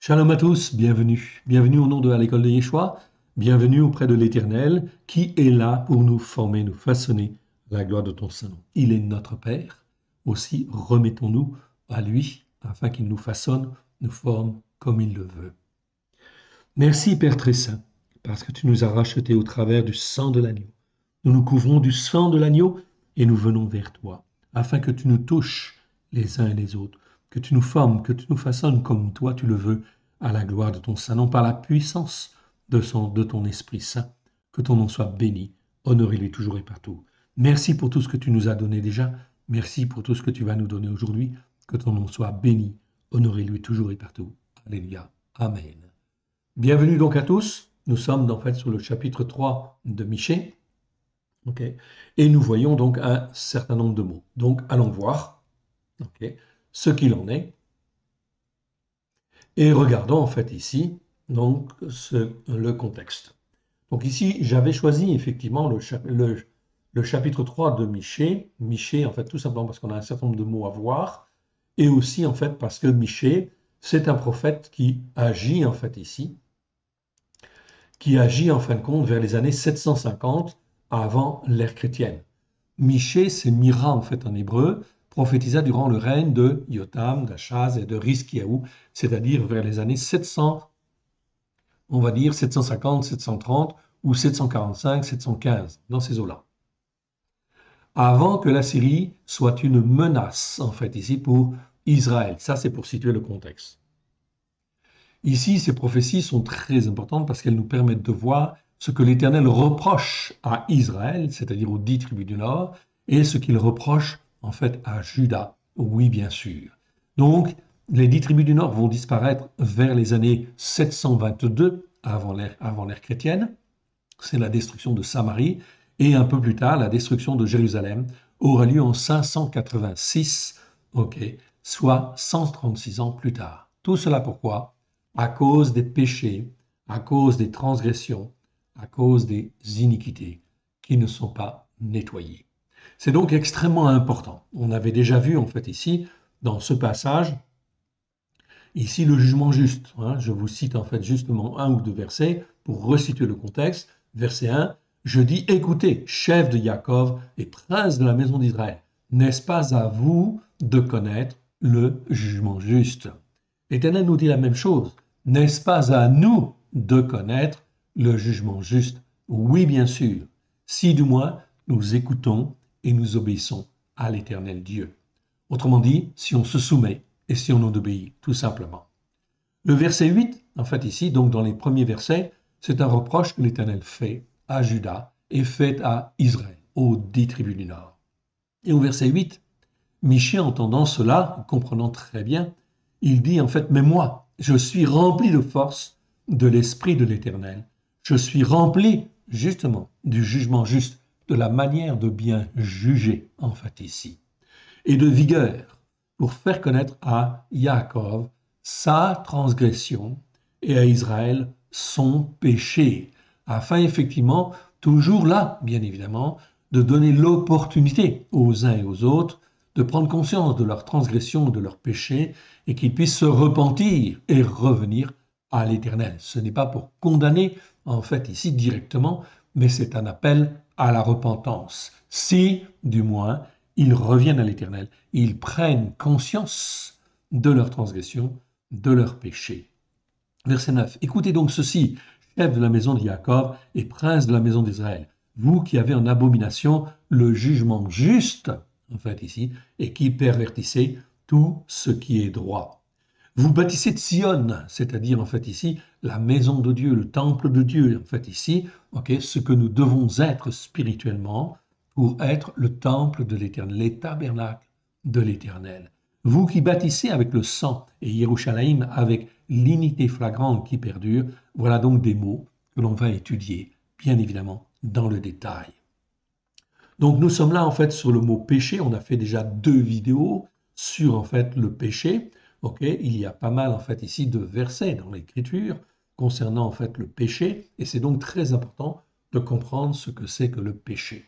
Shalom à tous, bienvenue. Bienvenue au nom de l'école de Yeshua, bienvenue auprès de l'Éternel qui est là pour nous former, nous façonner à la gloire de ton Saint-Nom. Il est notre Père, aussi remettons-nous à lui afin qu'il nous façonne, nous forme comme il le veut. Merci Père très saint, parce que tu nous as rachetés au travers du sang de l'agneau. Nous nous couvrons du sang de l'agneau et nous venons vers toi, afin que tu nous touches les uns et les autres, que tu nous formes, que tu nous façonnes comme toi tu le veux, à la gloire de ton Saint-Nom, par la puissance de ton Esprit Saint. Que ton nom soit béni, honoré-lui toujours et partout. Merci pour tout ce que tu nous as donné déjà. Merci pour tout ce que tu vas nous donner aujourd'hui. Que ton nom soit béni, honoré-lui toujours et partout. Alléluia. Amen. Bienvenue donc à tous. Nous sommes en fait sur le chapitre 3 de Michée. Okay. Et nous voyons donc un certain nombre de mots. Donc allons voir ce qu'il en est. Et regardons en fait ici donc le contexte. Donc ici, j'avais choisi effectivement le chapitre 3 de Michée. Michée, en fait, tout simplement parce qu'on a un certain nombre de mots à voir, et aussi en fait parce que Michée, c'est un prophète qui agit en fait ici, qui agit en fin de compte vers les années 750 avant l'ère chrétienne. Michée, c'est Mira en fait en hébreu, prophétisa durant le règne de Yotam, d'Achaz et de Rizkiaou, c'est-à-dire vers les années 700, on va dire 750, 730 ou 745, 715, dans ces eaux-là. Avant que la Syrie soit une menace, en fait, ici pour Israël. Ça, c'est pour situer le contexte. Ici, ces prophéties sont très importantes parce qu'elles nous permettent de voir ce que l'Éternel reproche à Israël, c'est-à-dire aux 10 tribus du Nord, et ce qu'il reproche en fait à Juda, oui bien sûr. Donc, les 10 tribus du Nord vont disparaître vers les années 722 avant l'ère chrétienne, c'est la destruction de Samarie, et un peu plus tard, la destruction de Jérusalem aura lieu en 586, soit 136 ans plus tard. Tout cela pourquoi? À cause des péchés, à cause des transgressions, à cause des iniquités qui ne sont pas nettoyées. C'est donc extrêmement important. On avait déjà vu en fait ici, dans ce passage, ici le jugement juste. Je vous cite en fait justement un ou deux versets pour resituer le contexte. Verset 1, je dis, écoutez, chef de Jacob et prince de la maison d'Israël, n'est-ce pas à vous de connaître le jugement juste? L'Éternel nous dit la même chose. N'est-ce pas à nous de connaître le jugement juste? Oui, bien sûr, si du moins nous écoutons et nous obéissons à l'Éternel Dieu. Autrement dit, si on se soumet et si on en obéit, tout simplement. Le verset 8, en fait ici, donc dans les premiers versets, c'est un reproche que l'Éternel fait à Juda et fait à Israël, aux 10 tribus du Nord. Et au verset 8, Michée, entendant cela, comprenant très bien, il dit en fait, mais moi, je suis rempli de force de l'Esprit de l'Éternel. Je suis rempli justement du jugement juste, de la manière de bien juger en fait ici, et de vigueur pour faire connaître à Jacob sa transgression et à Israël son péché, afin effectivement, toujours là, bien évidemment, de donner l'opportunité aux uns et aux autres de prendre conscience de leur transgression, de leur péché, et qu'ils puissent se repentir et revenir à l'Éternel. Ce n'est pas pour condamner, en fait, ici directement, mais c'est un appel à la repentance. Si, du moins, ils reviennent à l'Éternel, ils prennent conscience de leur transgression, de leur péché. Verset 9. Écoutez donc ceci, chef de la maison de Jacob et prince de la maison d'Israël, vous qui avez en abomination le jugement juste, en fait ici, et qui pervertissez tout ce qui est droit. Vous bâtissez de Sion, c'est-à-dire en fait ici la maison de Dieu, le temple de Dieu, en fait ici, ce que nous devons être spirituellement pour être le temple de l'Éternel, les tabernacles de l'Éternel. Vous qui bâtissez avec le sang et Yerushalayim avec l'iniquité flagrante qui perdure, voilà donc des mots que l'on va étudier, bien évidemment, dans le détail. Donc nous sommes là en fait sur le mot péché. On a fait déjà 2 vidéos sur en fait le péché. Il y a pas mal en fait ici de versets dans l'Écriture concernant en fait le péché, et c'est donc très important de comprendre ce que c'est que le péché.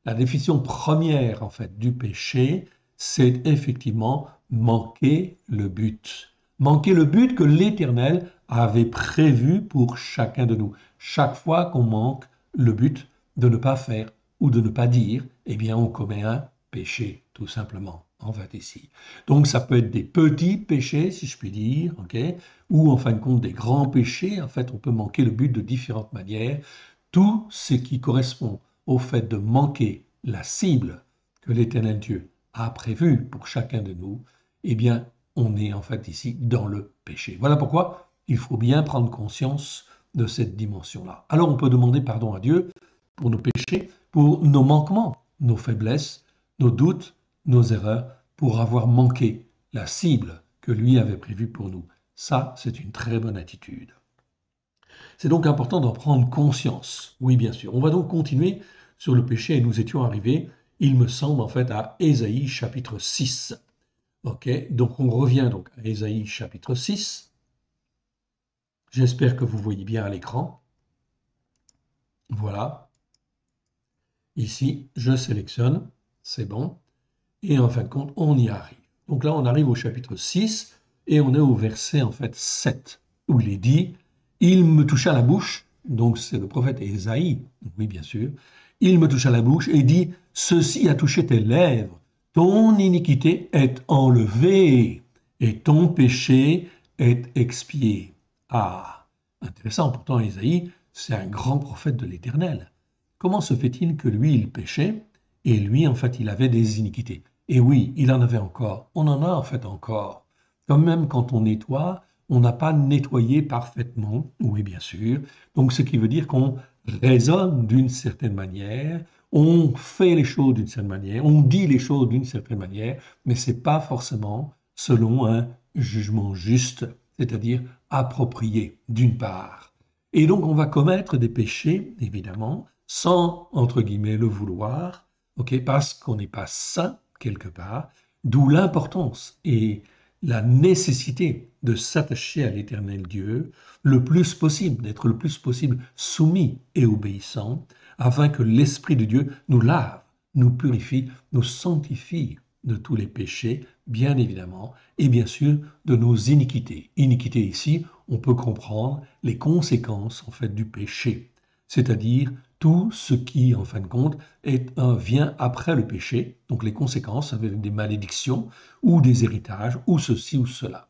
La définition première en fait du péché, c'est effectivement manquer le but, Manquer le but que l'Éternel avait prévu pour chacun de nous. Chaque fois qu'on manque le but de ne pas faire ou de ne pas dire, eh bien on commet un péché, tout simplement, en fait ici. Donc ça peut être des petits péchés, si je puis dire, ok, ou en fin de compte des grands péchés. En fait, on peut manquer le but de différentes manières. Tout ce qui correspond au fait de manquer la cible que l'Éternel Dieu a prévue pour chacun de nous, eh bien, on est en fait ici dans le péché. Voilà pourquoi il faut bien prendre conscience de cette dimension-là. Alors on peut demander pardon à Dieu pour nos péchés, pour nos manquements, nos faiblesses, nos doutes, nos erreurs, pour avoir manqué la cible que lui avait prévue pour nous. Ça, c'est une très bonne attitude. C'est donc important d'en prendre conscience. Oui, bien sûr. On va donc continuer sur le péché et nous étions arrivés, il me semble, en fait, à Ésaïe chapitre 6. Ok, donc on revient donc à Ésaïe chapitre 6. J'espère que vous voyez bien à l'écran. Voilà. Ici, je sélectionne, c'est bon. Et en fin de compte, on y arrive. Donc là, on arrive au chapitre 6 et on est au verset en fait 7, où il est dit, il me toucha la bouche, donc c'est le prophète Ésaïe, oui bien sûr, il me toucha la bouche et dit, ceci a touché tes lèvres, ton iniquité est enlevée et ton péché est expié. Ah, intéressant, pourtant Ésaïe, c'est un grand prophète de l'Éternel. Comment se fait-il que lui, il péchait et lui, en fait, il avait des iniquités? Et oui, il en avait encore. On en a en fait encore. Quand même, quand on nettoie, on n'a pas nettoyé parfaitement. Oui, bien sûr. Donc, ce qui veut dire qu'on raisonne d'une certaine manière, on fait les choses d'une certaine manière, on dit les choses d'une certaine manière, mais ce n'est pas forcément selon un jugement juste, c'est-à-dire approprié, d'une part. Et donc, on va commettre des péchés, évidemment, sans, entre guillemets, le vouloir, ok, parce qu'on n'est pas saint quelque part, d'où l'importance et la nécessité de s'attacher à l'Éternel Dieu le plus possible, d'être le plus possible soumis et obéissant, afin que l'Esprit de Dieu nous lave, nous purifie, nous sanctifie de tous les péchés, bien évidemment, et bien sûr de nos iniquités. Iniquité ici, on peut comprendre les conséquences en fait du péché, c'est-à-dire tout ce qui, en fin de compte, vient après le péché, donc les conséquences avec des malédictions ou des héritages ou ceci ou cela.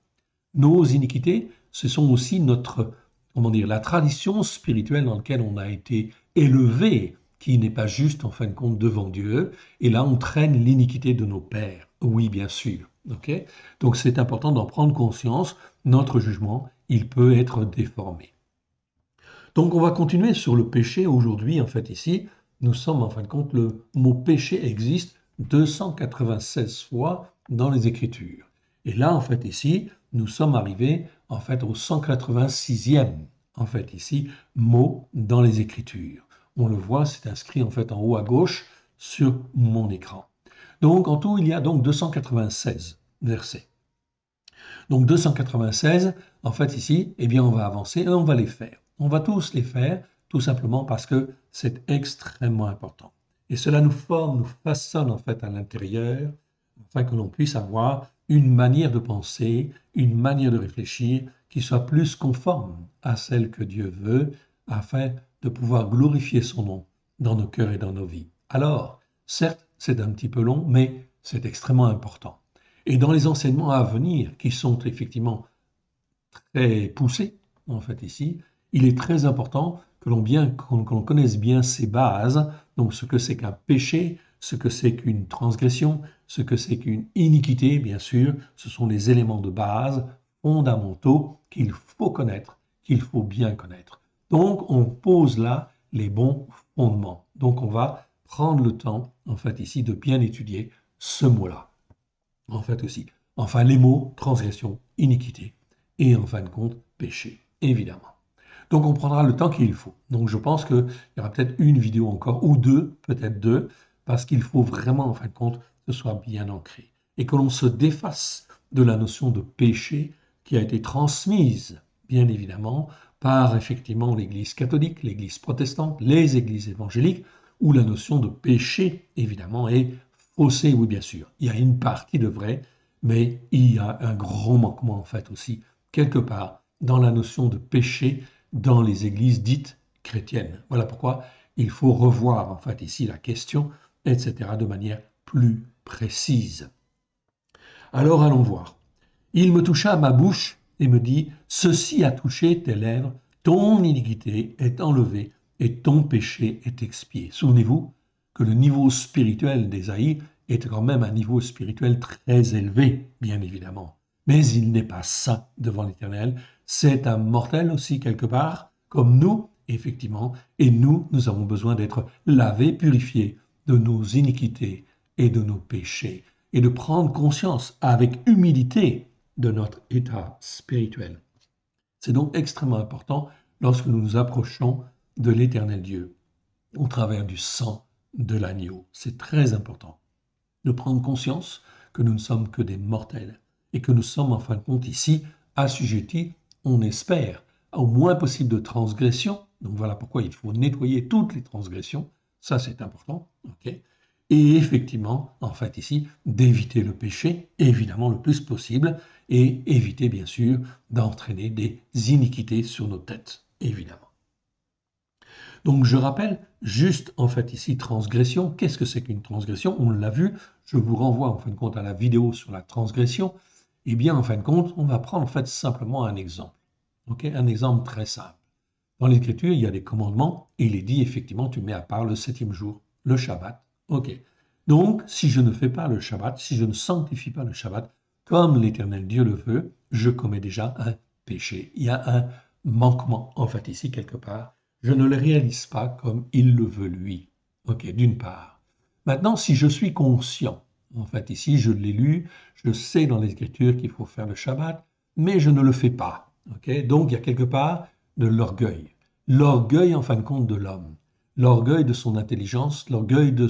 Nos iniquités, ce sont aussi notre, comment dire, la tradition spirituelle dans laquelle on a été élevé, qui n'est pas juste en fin de compte devant Dieu, et là on traîne l'iniquité de nos pères. Oui, bien sûr. Okay. Donc c'est important d'en prendre conscience. Notre jugement, il peut être déformé. Donc on va continuer sur le péché aujourd'hui. En fait, ici, nous sommes en fin de compte, le mot péché existe 296 fois dans les Écritures. Et là, en fait, ici, nous sommes arrivés en fait au 186e, en fait, ici, mot dans les Écritures. On le voit, c'est inscrit en fait en haut à gauche sur mon écran. Donc en tout, il y a donc 296 versets. Donc 296, en fait ici, eh bien on va avancer et on va les faire. On va tous les faire, tout simplement parce que c'est extrêmement important. Et cela nous forme, nous façonne en fait à l'intérieur, afin que l'on puisse avoir une manière de penser, une manière de réfléchir qui soit plus conforme à celle que Dieu veut, afin de pouvoir glorifier son nom dans nos cœurs et dans nos vies. Alors, certes, c'est un petit peu long, mais c'est extrêmement important. Et dans les enseignements à venir, qui sont effectivement très poussés, en fait ici, il est très important que l'on connaisse bien ces bases, donc ce que c'est qu'un péché, ce que c'est qu'une transgression, ce que c'est qu'une iniquité, bien sûr, ce sont les éléments de base fondamentaux qu'il faut connaître, qu'il faut bien connaître. Donc on pose là les bons fondements. Donc on va prendre le temps, en fait ici, de bien étudier ce mot-là. En fait aussi. Enfin, les mots transgression, iniquité et en fin de compte péché, évidemment. Donc on prendra le temps qu'il faut. Donc je pense qu'il y aura peut-être une vidéo encore ou deux, peut-être deux, parce qu'il faut vraiment en fin de compte que ce soit bien ancré et que l'on se défasse de la notion de péché qui a été transmise, bien évidemment, par effectivement l'Église catholique, l'Église protestante, les églises évangéliques, où la notion de péché, évidemment, est faussée, oui bien sûr. Il y a une partie de vrai, mais il y a un grand manquement en fait aussi, quelque part, dans la notion de péché dans les églises dites chrétiennes. Voilà pourquoi il faut revoir en fait ici la question, etc., de manière plus précise. Alors allons voir. Il me toucha à ma bouche et me dit, ceci a touché tes lèvres, ton iniquité est enlevée et ton péché est expié. Souvenez-vous que le niveau spirituel d'Ésaïe est quand même un niveau spirituel très élevé, bien évidemment. Mais il n'est pas saint devant l'Éternel. C'est un mortel aussi quelque part, comme nous, effectivement. Et nous, nous avons besoin d'être lavés, purifiés de nos iniquités et de nos péchés, et de prendre conscience avec humilité de notre état spirituel. C'est donc extrêmement important lorsque nous nous approchons de l'Éternel Dieu au travers du sang de l'agneau. C'est très important de prendre conscience que nous ne sommes que des mortels et que nous sommes en fin de compte ici assujettis, on espère, au moins possible de transgressions. Donc voilà pourquoi il faut nettoyer toutes les transgressions. Ça, c'est important. Okay, et effectivement, en fait ici, d'éviter le péché, évidemment le plus possible, et éviter bien sûr d'entraîner des iniquités sur nos têtes, évidemment. Donc je rappelle juste en fait ici transgression. Qu'est-ce que c'est qu'une transgression? On l'a vu, je vous renvoie en fin de compte à la vidéo sur la transgression. Eh bien en fin de compte, on va prendre en fait simplement un exemple. Okay, un exemple très simple. Dans l'Écriture, il y a des commandements et il est dit effectivement tu mets à part le septième jour, le Shabbat. Ok. Donc si je ne fais pas le Shabbat, si je ne sanctifie pas le Shabbat, comme l'Éternel Dieu le veut, je commets déjà un péché. Il y a un manquement en fait ici quelque part. Je ne le réalise pas comme il le veut lui. Ok, d'une part. Maintenant, si je suis conscient, en fait ici je l'ai lu, je sais dans l'Écriture qu'il faut faire le Shabbat, mais je ne le fais pas. Ok, donc il y a quelque part de l'orgueil. L'orgueil en fin de compte de l'homme. L'orgueil de son intelligence, l'orgueil de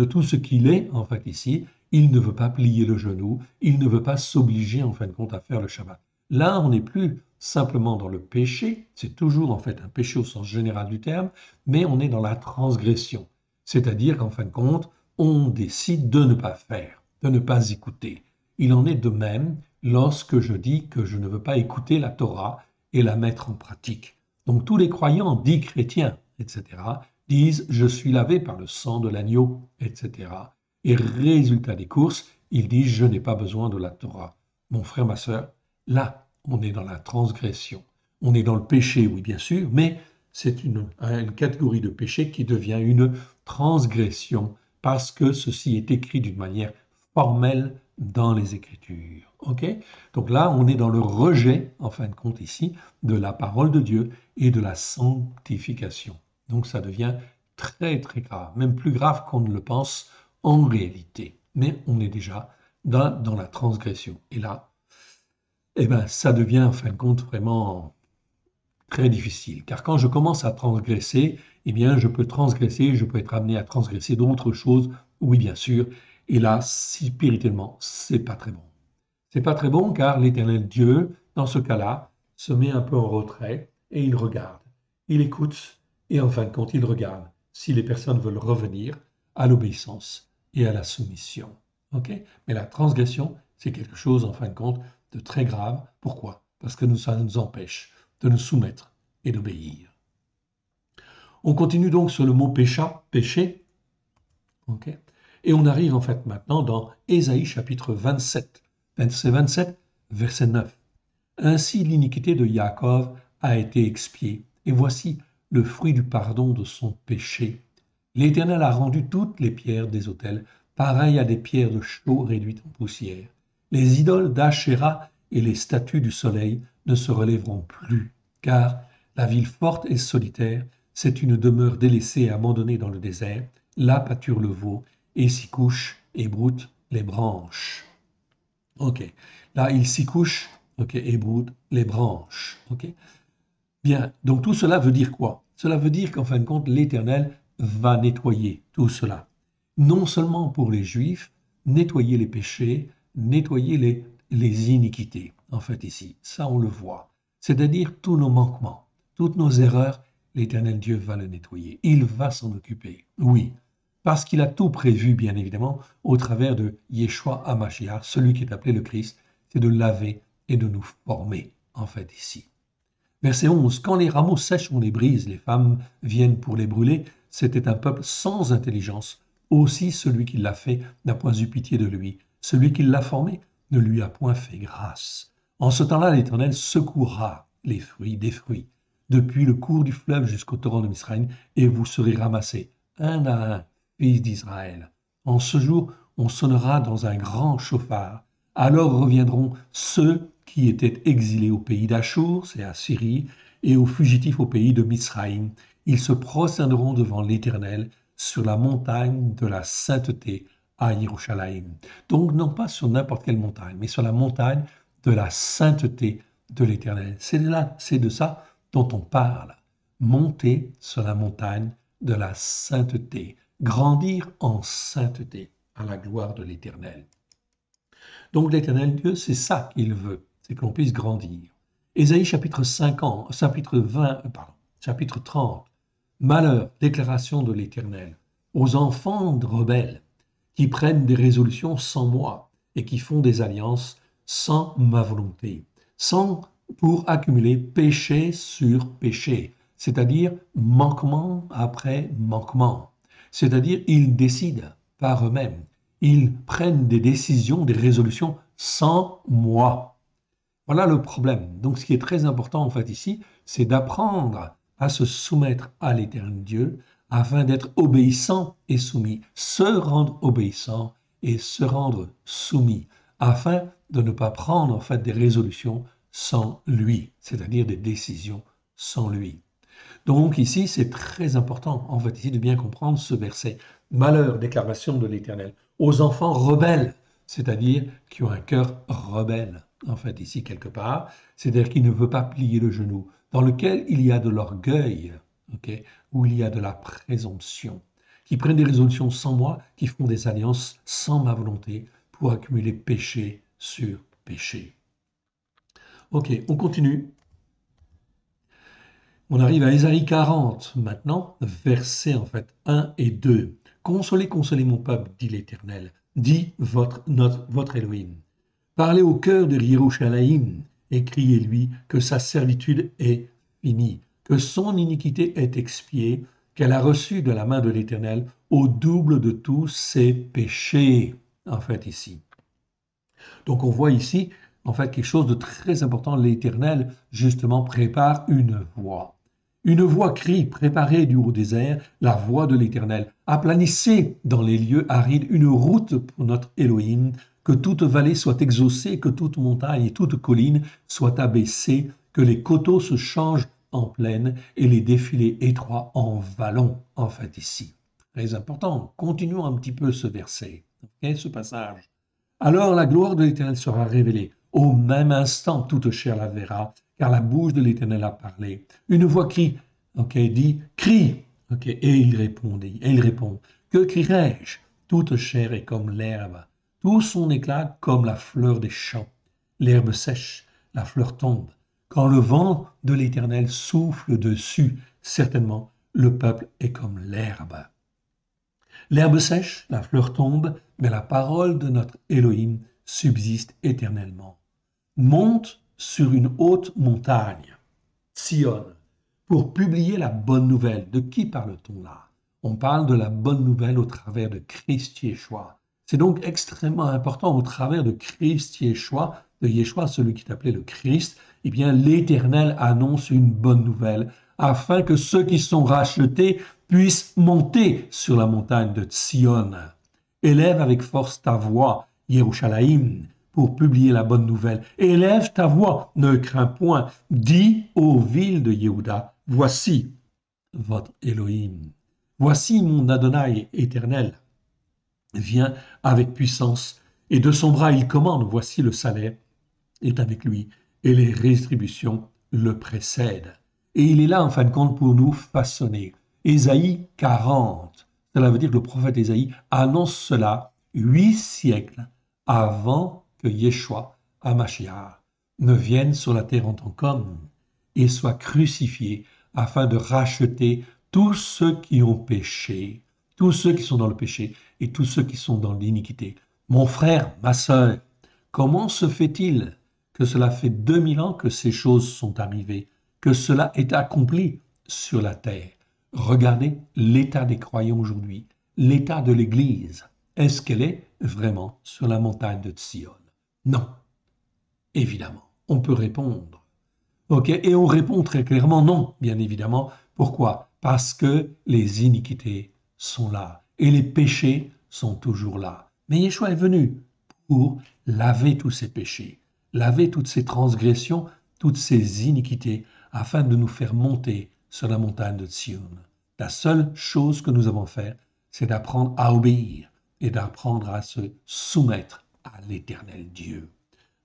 tout ce qu'il est en fait ici. Il ne veut pas plier le genou, il ne veut pas s'obliger en fin de compte à faire le Shabbat. Là, on n'est plus simplement dans le péché, c'est toujours en fait un péché au sens général du terme, mais on est dans la transgression. C'est-à-dire qu'en fin de compte, on décide de ne pas faire, de ne pas écouter. Il en est de même lorsque je dis que je ne veux pas écouter la Torah et la mettre en pratique. Donc tous les croyants dits chrétiens, etc., disent « je suis lavé par le sang de l'agneau », etc. Et résultat des courses, ils disent « je n'ai pas besoin de la Torah ». Mon frère, ma sœur, là, on est dans la transgression. On est dans le péché, oui, bien sûr, mais c'est une catégorie de péché qui devient une transgression parce que ceci est écrit d'une manière formelle dans les Écritures. Ok? Donc là, on est dans le rejet, en fin de compte ici, de la parole de Dieu et de la sanctification. Donc ça devient très très grave, même plus grave qu'on ne le pense en réalité. Mais on est déjà dans la transgression. Et là, eh ben, ça devient en fin de compte vraiment très difficile. Car quand je commence à transgresser, eh bien, je peux transgresser, je peux être amené à transgresser d'autres choses, oui, bien sûr. Et là, spirituellement, c'est pas très bon. C'est pas très bon car l'Éternel Dieu, dans ce cas-là, se met un peu en retrait et il regarde. Il écoute et en fin de compte, il regarde si les personnes veulent revenir à l'obéissance et à la soumission. Ok? Mais la transgression, c'est quelque chose, en fin de compte, de très grave. Pourquoi? Parce que ça nous empêche de nous soumettre et d'obéir. On continue donc sur le mot péché. Ok? Et on arrive en fait maintenant dans Ésaïe chapitre 27. Verset 27, verset 9. Ainsi l'iniquité de Jacob a été expiée, et voici le fruit du pardon de son péché. L'Éternel a rendu toutes les pierres des autels, pareilles à des pierres de chaux réduites en poussière. Les idoles d'Achéra et les statues du soleil ne se relèveront plus, car la ville forte et solitaire, c'est une demeure délaissée et abandonnée dans le désert. Là pâture le veau, et s'y couche et broute les branches. Ok, là il s'y couche, ok, et broute les branches. Ok, bien. Donc tout cela veut dire quoi? Cela veut dire qu'en fin de compte, l'Éternel va nettoyer tout cela. Non seulement pour les Juifs, nettoyer les péchés, nettoyer les iniquités. En fait ici, ça on le voit. C'est-à-dire tous nos manquements, toutes nos erreurs, l'Éternel Dieu va le nettoyer. Il va s'en occuper. Oui, parce qu'il a tout prévu, bien évidemment, au travers de Yeshua HaMashiach, celui qui est appelé le Christ, c'est de laver et de nous former, en fait, ici. Verset 11, quand les rameaux sèchent, on les brise, les femmes viennent pour les brûler. C'était un peuple sans intelligence. Aussi celui qui l'a fait n'a point eu pitié de lui. Celui qui l'a formé ne lui a point fait grâce. En ce temps-là, l'Éternel secourra les fruits des fruits, depuis le cours du fleuve jusqu'au torrent de Misraïm, et vous serez ramassés, un à un, fils d'Israël. En ce jour, on sonnera dans un grand chauffard. Alors reviendront ceux qui étaient exilés au pays d'Achour, c'est à Syrie, et aux fugitifs au pays de Misraïm. Ils se prosterneront devant l'Éternel sur la montagne de la sainteté à Yerushalayim. Donc non pas sur n'importe quelle montagne, mais sur la montagne de la sainteté de l'Éternel. C'est de ça dont on parle. Monter sur la montagne de la sainteté. Grandir en sainteté à la gloire de l'Éternel. Donc l'Éternel Dieu, c'est ça qu'il veut, c'est que l'on puisse grandir. Ésaïe chapitre 30. Malheur, déclaration de l'Éternel, aux enfants de rebelles qui prennent des résolutions sans moi et qui font des alliances sans ma volonté, sans pour accumuler péché sur péché, c'est-à-dire manquement après manquement. C'est-à-dire ils décident par eux-mêmes. Ils prennent des décisions, des résolutions sans moi. Voilà le problème. Donc ce qui est très important en fait ici, c'est d'apprendre à se soumettre à l'Éternel Dieu afin d'être obéissant et soumis, se rendre obéissant et se rendre soumis, afin de ne pas prendre en fait des résolutions sans lui, c'est-à-dire des décisions sans lui. Donc ici, c'est très important, en fait, ici, de bien comprendre ce verset. Malheur, déclaration de l'Éternel, aux enfants rebelles, c'est-à-dire qui ont un cœur rebelle, en fait, ici, quelque part, c'est-à-dire qui ne veut pas plier le genou, dans lequel il y a de l'orgueil, où il y a de la présomption, qui prennent des résolutions sans moi, qui font des alliances sans ma volonté, pour accumuler péché sur péché. Ok, on continue. On arrive à Ésaïe 40 maintenant, versets en fait 1 et 2. Consolez, consolez mon peuple, dit l'Éternel, dit votre Elohim. Parlez au cœur de Yerushalayim et criez-lui que sa servitude est finie, que son iniquité est expiée, qu'elle a reçu de la main de l'Éternel au double de tous ses péchés, en fait ici. Donc on voit ici, en fait, quelque chose de très important. L'Éternel, justement, prépare une voie. Une voie crie, préparez du haut désert la voie de l'Éternel. Aplanissez dans les lieux arides une route pour notre Elohim, que toute vallée soit exaucée, que toute montagne et toute colline soient abaissées, que les coteaux se changent en plaine et les défilés étroits en vallons, en fait, ici. Très important. Continuons un petit peu ce verset, ce passage. Alors la gloire de l'Éternel sera révélée. Au même instant, toute chair la verra, car la bouche de l'Éternel a parlé. Une voix crie, dit, crie, et il répond, que crierai-je? Toute chair est comme l'herbe, tout son éclat comme la fleur des champs. L'herbe sèche, la fleur tombe. Quand le vent de l'Éternel souffle dessus, certainement le peuple est comme l'herbe. L'herbe sèche, la fleur tombe, mais la parole de notre Elohim subsiste éternellement. Monte sur une haute montagne, Sion, pour publier la bonne nouvelle. De qui parle-t-on là? On parle de la bonne nouvelle au travers de Christ Yeshua. C'est donc extrêmement important au travers de Christ Yeshua, de Yeshua, celui qui est appelé le Christ, eh bien l'Éternel annonce une bonne nouvelle afin que ceux qui sont rachetés puissent monter sur la montagne de Sion. Élève avec force ta voix, Yerushalayim, pour publier la bonne nouvelle. Élève ta voix, ne crains point. Dis aux villes de Yehuda, voici votre Elohim. Voici mon Adonai éternel. Vient avec puissance, et de son bras il commande. Voici le salaire est avec lui, et les rétributions le précèdent. Et il est là, en fin de compte, pour nous façonner. Ésaïe 40, cela veut dire que le prophète Ésaïe annonce cela 8 siècles avant que Yeshua HaMashiach ne vienne sur la terre en tant qu'homme et soit crucifié afin de racheter tous ceux qui ont péché, tous ceux qui sont dans le péché et tous ceux qui sont dans l'iniquité. Mon frère, ma sœur, comment se fait-il que cela fait 2000 ans que ces choses sont arrivées, que cela est accompli sur la terre? Regardez l'état des croyants aujourd'hui, l'état de l'Église. Est-ce qu'elle est vraiment sur la montagne de Sion? Non, évidemment. On peut répondre. OK, et on répond très clairement non, bien évidemment. Pourquoi? Parce que les iniquités sont là et les péchés sont toujours là. Mais Yeshua est venu pour laver tous ces péchés, laver toutes ces transgressions, toutes ces iniquités, afin de nous faire monter sur la montagne de Sion. La seule chose que nous avons à faire, c'est d'apprendre à obéir et d'apprendre à se soumettre à l'Éternel Dieu,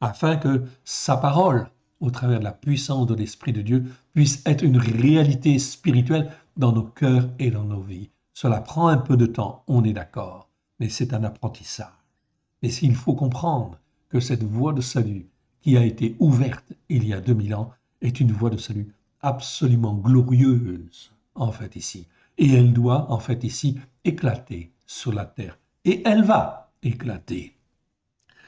afin que sa parole, au travers de la puissance de l'Esprit de Dieu, puisse être une réalité spirituelle dans nos cœurs et dans nos vies. Cela prend un peu de temps, on est d'accord, mais c'est un apprentissage. Et s'il faut comprendre que cette voie de salut qui a été ouverte il y a 2000 ans est une voie de salut absolument glorieuse, en fait, ici. Et elle doit, en fait, ici, éclater sur la terre. Et elle va éclater.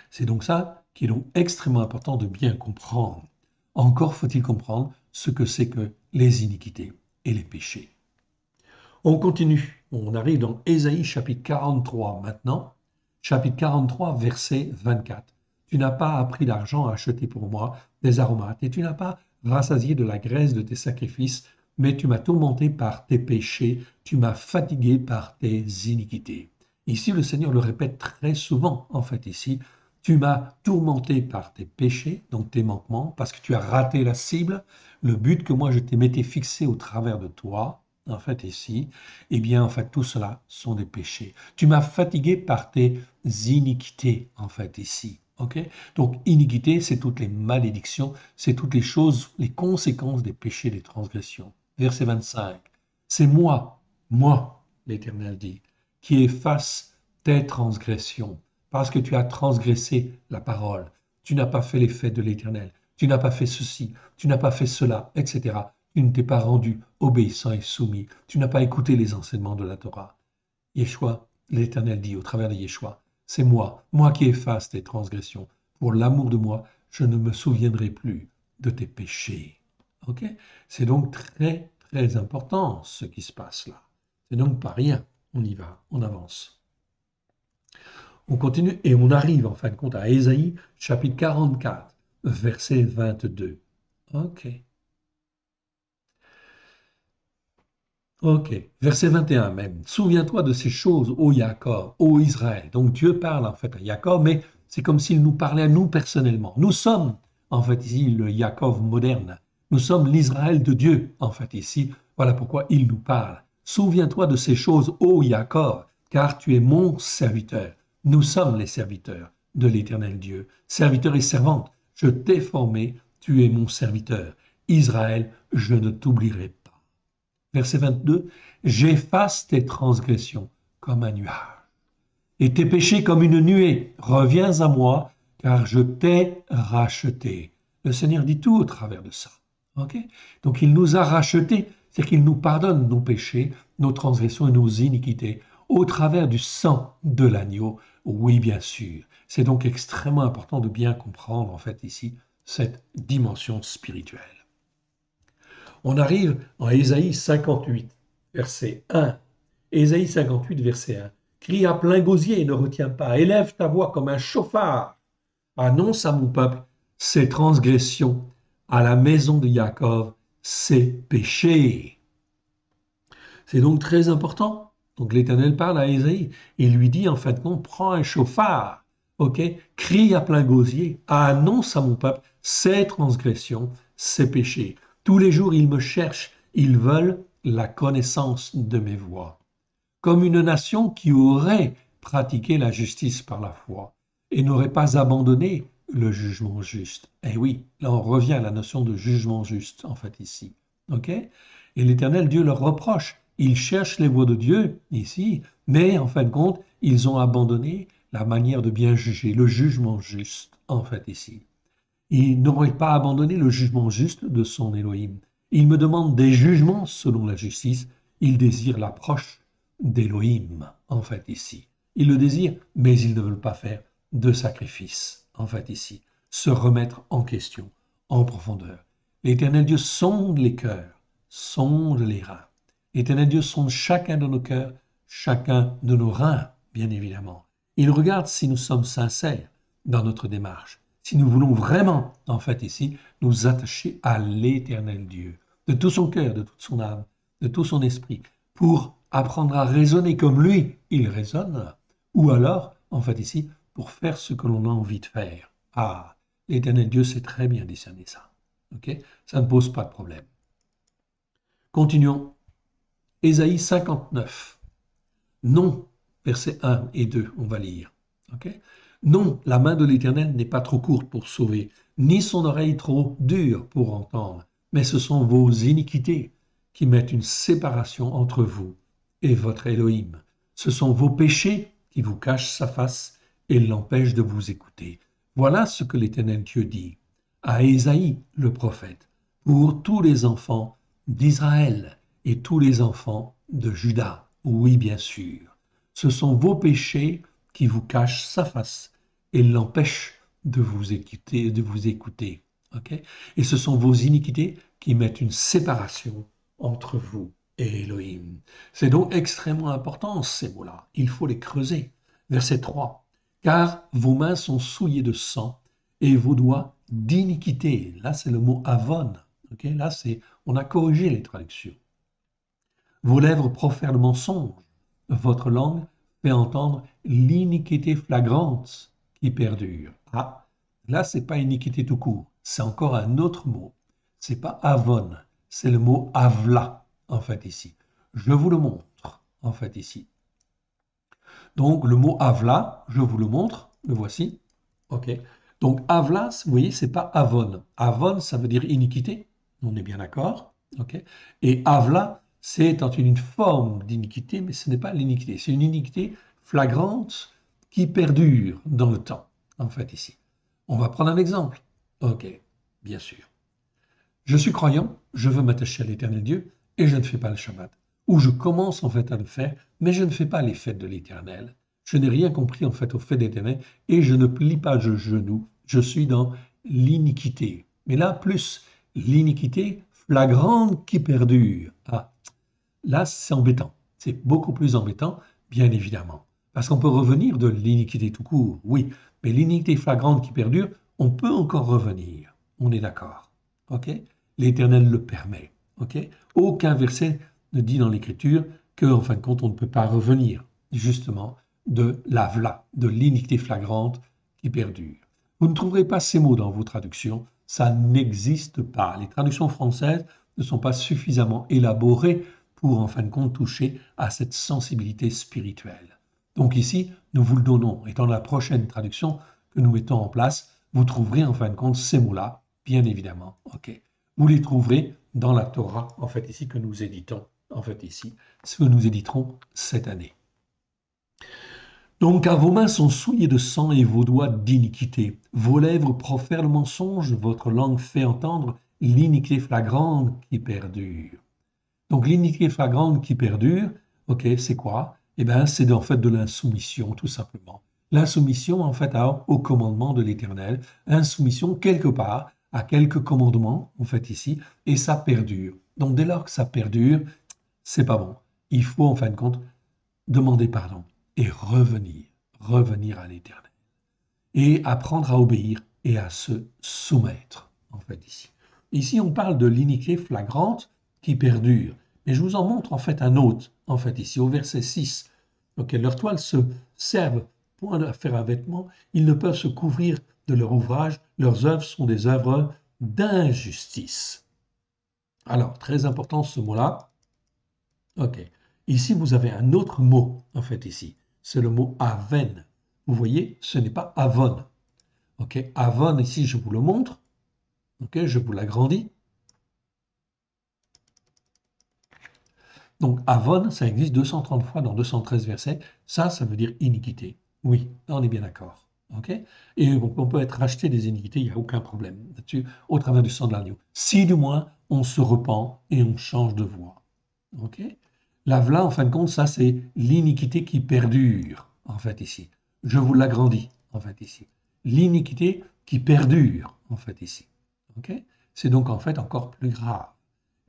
C'est donc ça qui est donc extrêmement important de bien comprendre. Encore faut-il comprendre ce que c'est que les iniquités et les péchés. On continue. On arrive dans Ésaïe chapitre 43 maintenant. Chapitre 43, verset 24. Tu n'as pas appris d'argent à acheter pour moi des aromates, et tu n'as pas rassasié de la graisse de tes sacrifices, mais tu m'as tourmenté par tes péchés, tu m'as fatigué par tes iniquités. Ici, le Seigneur le répète très souvent, en fait, ici. Tu m'as tourmenté par tes péchés, donc tes manquements, parce que tu as raté la cible, le but que moi je t'ai m'étais fixé au travers de toi, en fait ici, eh bien en fait tout cela sont des péchés. Tu m'as fatigué par tes iniquités, en fait ici. Ok? Donc iniquité, c'est toutes les malédictions, c'est toutes les choses, les conséquences des péchés, des transgressions. Verset 25. C'est moi, l'Éternel dit, qui efface tes transgressions, parce que tu as transgressé la parole. Tu n'as pas fait les faits de l'Éternel. Tu n'as pas fait ceci, tu n'as pas fait cela, etc. Tu ne t'es pas rendu obéissant et soumis. Tu n'as pas écouté les enseignements de la Torah. Yeshua, l'Éternel dit au travers de Yeshua, c'est moi qui efface tes transgressions. Pour l'amour de moi, je ne me souviendrai plus de tes péchés. Ok? C'est donc très, très important ce qui se passe là. C'est donc pas rien. On y va, on avance. On continue et on arrive en fin de compte à Ésaïe, chapitre 44, verset 22. Ok. Ok. Verset 21 même. Souviens-toi de ces choses, ô Jacob, ô Israël. Donc Dieu parle en fait à Jacob, mais c'est comme s'il nous parlait à nous personnellement. Nous sommes en fait ici le Jacob moderne. Nous sommes l'Israël de Dieu en fait ici. Voilà pourquoi il nous parle. Souviens-toi de ces choses, ô Jacob, car tu es mon serviteur. Nous sommes les serviteurs de l'Éternel Dieu, serviteurs et servantes. Je t'ai formé, tu es mon serviteur. Israël, je ne t'oublierai pas. Verset 22, j'efface tes transgressions comme un nuage et tes péchés comme une nuée. Reviens à moi, car je t'ai racheté. Le Seigneur dit tout au travers de ça. Okay? Donc il nous a rachetés, c'est-à-dire qu'il nous pardonne nos péchés, nos transgressions et nos iniquités au travers du sang de l'agneau. Oui, bien sûr. C'est donc extrêmement important de bien comprendre, en fait, ici, cette dimension spirituelle. On arrive en Ésaïe 58, verset 1. Ésaïe 58, verset 1. Crie à plein gosier et ne retiens pas. Élève ta voix comme un chauffard. Annonce à mon peuple ses transgressions, à la maison de Jacob ses péchés. C'est donc très important. Donc l'Éternel parle à Ésaïe. Il lui dit en fait, non, prends un chauffard, ok, crie à plein gosier, annonce à mon peuple ses transgressions, ses péchés. Tous les jours, ils me cherchent, ils veulent la connaissance de mes voies. Comme une nation qui aurait pratiqué la justice par la foi et n'aurait pas abandonné le jugement juste. Eh oui, là on revient à la notion de jugement juste, en fait, ici. Ok? Et l'Éternel Dieu leur reproche. Ils cherchent les voies de Dieu ici, mais en fin de compte, ils ont abandonné la manière de bien juger, le jugement juste, en fait, ici. Ils n'auraient pas abandonné le jugement juste de son Élohim. Ils me demandent des jugements selon la justice. Ils désirent l'approche d'Élohim, en fait, ici. Ils le désirent, mais ils ne veulent pas faire de sacrifice, en fait, ici. Se remettre en question, en profondeur. L'Éternel Dieu sonde les cœurs, sonde les reins. L'Éternel Dieu sonde chacun de nos cœurs, chacun de nos reins, bien évidemment. Il regarde si nous sommes sincères dans notre démarche, si nous voulons vraiment, en fait, ici, nous attacher à l'Éternel Dieu, de tout son cœur, de toute son âme, de tout son esprit, pour apprendre à raisonner comme lui, il raisonne, ou alors, en fait, ici, pour faire ce que l'on a envie de faire. Ah, l'Éternel Dieu sait très bien discerner ça. Ok? Ça ne pose pas de problème. Continuons. Ésaïe 59. Non, versets 1 et 2, on va lire. Okay. Non, la main de l'Éternel n'est pas trop courte pour sauver, ni son oreille trop dure pour entendre, mais ce sont vos iniquités qui mettent une séparation entre vous et votre Élohim. Ce sont vos péchés qui vous cachent sa face et l'empêchent de vous écouter. Voilà ce que l'Éternel Dieu dit à Ésaïe le prophète, pour tous les enfants d'Israël et tous les enfants de Juda. Oui, bien sûr. Ce sont vos péchés qui vous cachent sa face et l'empêchent de vous écouter, de vous écouter. Okay? Et ce sont vos iniquités qui mettent une séparation entre vous et Elohim. C'est donc extrêmement important ces mots-là. Il faut les creuser. Verset 3. Car vos mains sont souillées de sang et vos doigts d'iniquité. Là, c'est le mot avon. Okay? Là, on a corrigé les traductions. Vos lèvres profèrent le mensonge. Votre langue fait entendre l'iniquité flagrante qui perdure. Ah, là, c'est pas iniquité tout court. C'est encore un autre mot. C'est pas avon, c'est le mot avla, en fait, ici. Je vous le montre, en fait, ici. Donc, le mot avla, je vous le montre, le voici. OK. Donc, avla, vous voyez, c'est pas avon. Avon, ça veut dire iniquité. On est bien d'accord. OK. Et avla, c'est une forme d'iniquité, mais ce n'est pas l'iniquité. C'est une iniquité flagrante qui perdure dans le temps, en fait, ici. On va prendre un exemple. OK, bien sûr. Je suis croyant, je veux m'attacher à l'Éternel Dieu, et je ne fais pas le Shabbat. Ou je commence en fait à le faire, mais je ne fais pas les fêtes de l'Éternel. Je n'ai rien compris en fait aux fêtes de l'Éternel, et je ne plie pas le genou. Je suis dans l'iniquité. Mais là, plus l'iniquité flagrante qui perdure. Ah, là, c'est embêtant. C'est beaucoup plus embêtant, bien évidemment. Parce qu'on peut revenir de l'iniquité tout court, oui, mais l'iniquité flagrante qui perdure, on peut encore revenir. On est d'accord. OK? L'Éternel le permet. OK? Aucun verset ne dit dans l'Écriture qu'en fin de compte, on ne peut pas revenir, justement, de l'avla, de l'iniquité flagrante qui perdure. Vous ne trouverez pas ces mots dans vos traductions. Ça n'existe pas. Les traductions françaises ne sont pas suffisamment élaborées pour en fin de compte toucher à cette sensibilité spirituelle. Donc ici, nous vous le donnons. Et dans la prochaine traduction que nous mettons en place, vous trouverez en fin de compte ces mots-là, bien évidemment. Ok. Vous les trouverez dans la Torah, en fait, ici, que nous éditons, en fait, ici, ce que nous éditerons cette année. Donc, car vos mains sont souillées de sang et vos doigts d'iniquité. Vos lèvres profèrent le mensonge, votre langue fait entendre l'iniquité flagrante qui perdure. Donc l'iniquité flagrante qui perdure, ok, c'est quoi? Eh bien, c'est en fait de l'insoumission, tout simplement. L'insoumission, en fait, au commandement de l'Éternel, insoumission quelque part à quelques commandements, en fait, ici, et ça perdure. Donc dès lors que ça perdure, c'est pas bon. Il faut, en fin de compte, demander pardon et revenir à l'Éternel. Et apprendre à obéir et à se soumettre, en fait, ici. Ici, on parle de l'iniquité flagrante qui perdure. Et je vous en montre en fait un autre, en fait, ici, au verset 6. Donc, leurs toiles se servent point à faire un vêtement, ils ne peuvent se couvrir de leur ouvrage, leurs œuvres sont des œuvres d'injustice. Alors, très important ce mot-là. Ok. Ici, vous avez un autre mot, en fait, ici. C'est le mot aven. Vous voyez, ce n'est pas avon. Ok. Avon, ici, je vous le montre. Ok, je vous l'agrandis. Donc, avon, ça existe 230 fois dans 213 versets. Ça veut dire iniquité. Oui, là, on est bien d'accord. Okay, et on peut être racheté des iniquités, il n'y a aucun problème là-dessus, au travers du sang de l'agneau. Si du moins, on se repent et on change de voie. Okay, La v'là, en fin de compte, ça c'est l'iniquité qui perdure, en fait ici. Je vous l'agrandis, en fait ici. L'iniquité qui perdure, en fait ici. Ok. C'est donc en fait encore plus grave.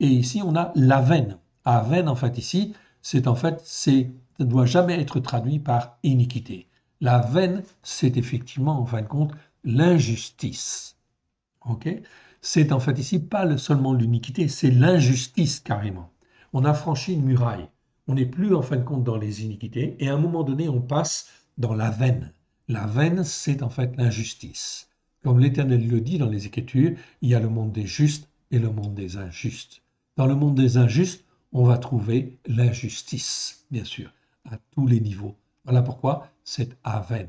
Et ici on a la veine. Aven, en fait ici, c'est en fait, ça ne doit jamais être traduit par iniquité. La veine, c'est effectivement, en fin de compte, l'injustice. Ok. C'est en fait ici pas seulement l'iniquité, c'est l'injustice carrément. On a franchi une muraille. On n'est plus en fin de compte dans les iniquités et à un moment donné, on passe dans la veine. La veine, c'est en fait l'injustice. Comme l'Éternel le dit dans les Écritures, il y a le monde des justes et le monde des injustes. Dans le monde des injustes, on va trouver l'injustice, bien sûr, à tous les niveaux. Voilà pourquoi c'est aven.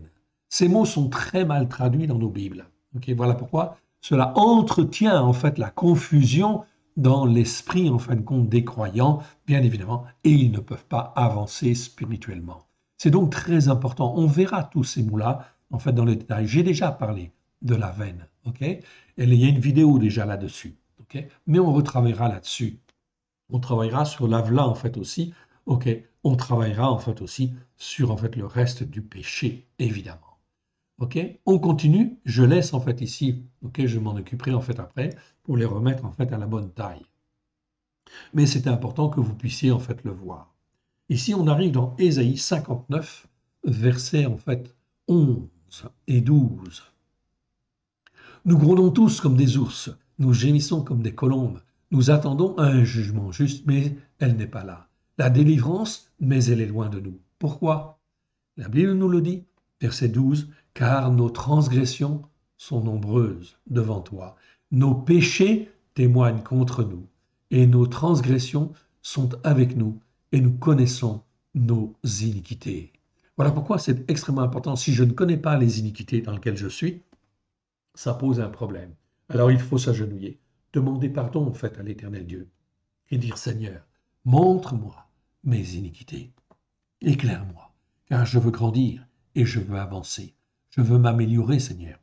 Ces mots sont très mal traduits dans nos Bibles. Ok, voilà pourquoi cela entretient en fait la confusion dans l'esprit en fin de compte des croyants, bien évidemment, et ils ne peuvent pas avancer spirituellement. C'est donc très important. On verra tous ces mots-là en fait dans le détail. J'ai déjà parlé de la veine, ok? Et il y a une vidéo déjà là-dessus, ok? Mais on retravaillera là-dessus. On travaillera sur l'avla en fait aussi, ok? On travaillera en fait aussi sur en fait le reste du péché, évidemment. Ok, on continue. Je laisse en fait ici. Ok, je m'en occuperai en fait après pour les remettre en fait à la bonne taille. Mais c'était important que vous puissiez en fait le voir. Ici, on arrive dans Ésaïe 59, versets en fait 11 et 12. Nous grondons tous comme des ours, nous gémissons comme des colombes, nous attendons un jugement juste, mais elle n'est pas là. La délivrance, mais elle est loin de nous. Pourquoi? La Bible nous le dit, verset 12, car nos transgressions sont nombreuses devant toi, nos péchés témoignent contre nous, et nos transgressions sont avec nous, et nous connaissons nos iniquités. Voilà pourquoi c'est extrêmement important. Si je ne connais pas les iniquités dans lesquelles je suis, ça pose un problème. Alors il faut s'agenouiller, demander pardon en fait à l'Éternel Dieu, et dire Seigneur, montre-moi mes iniquités. Éclaire-moi, car je veux grandir et je veux avancer. Je veux m'améliorer, Seigneur,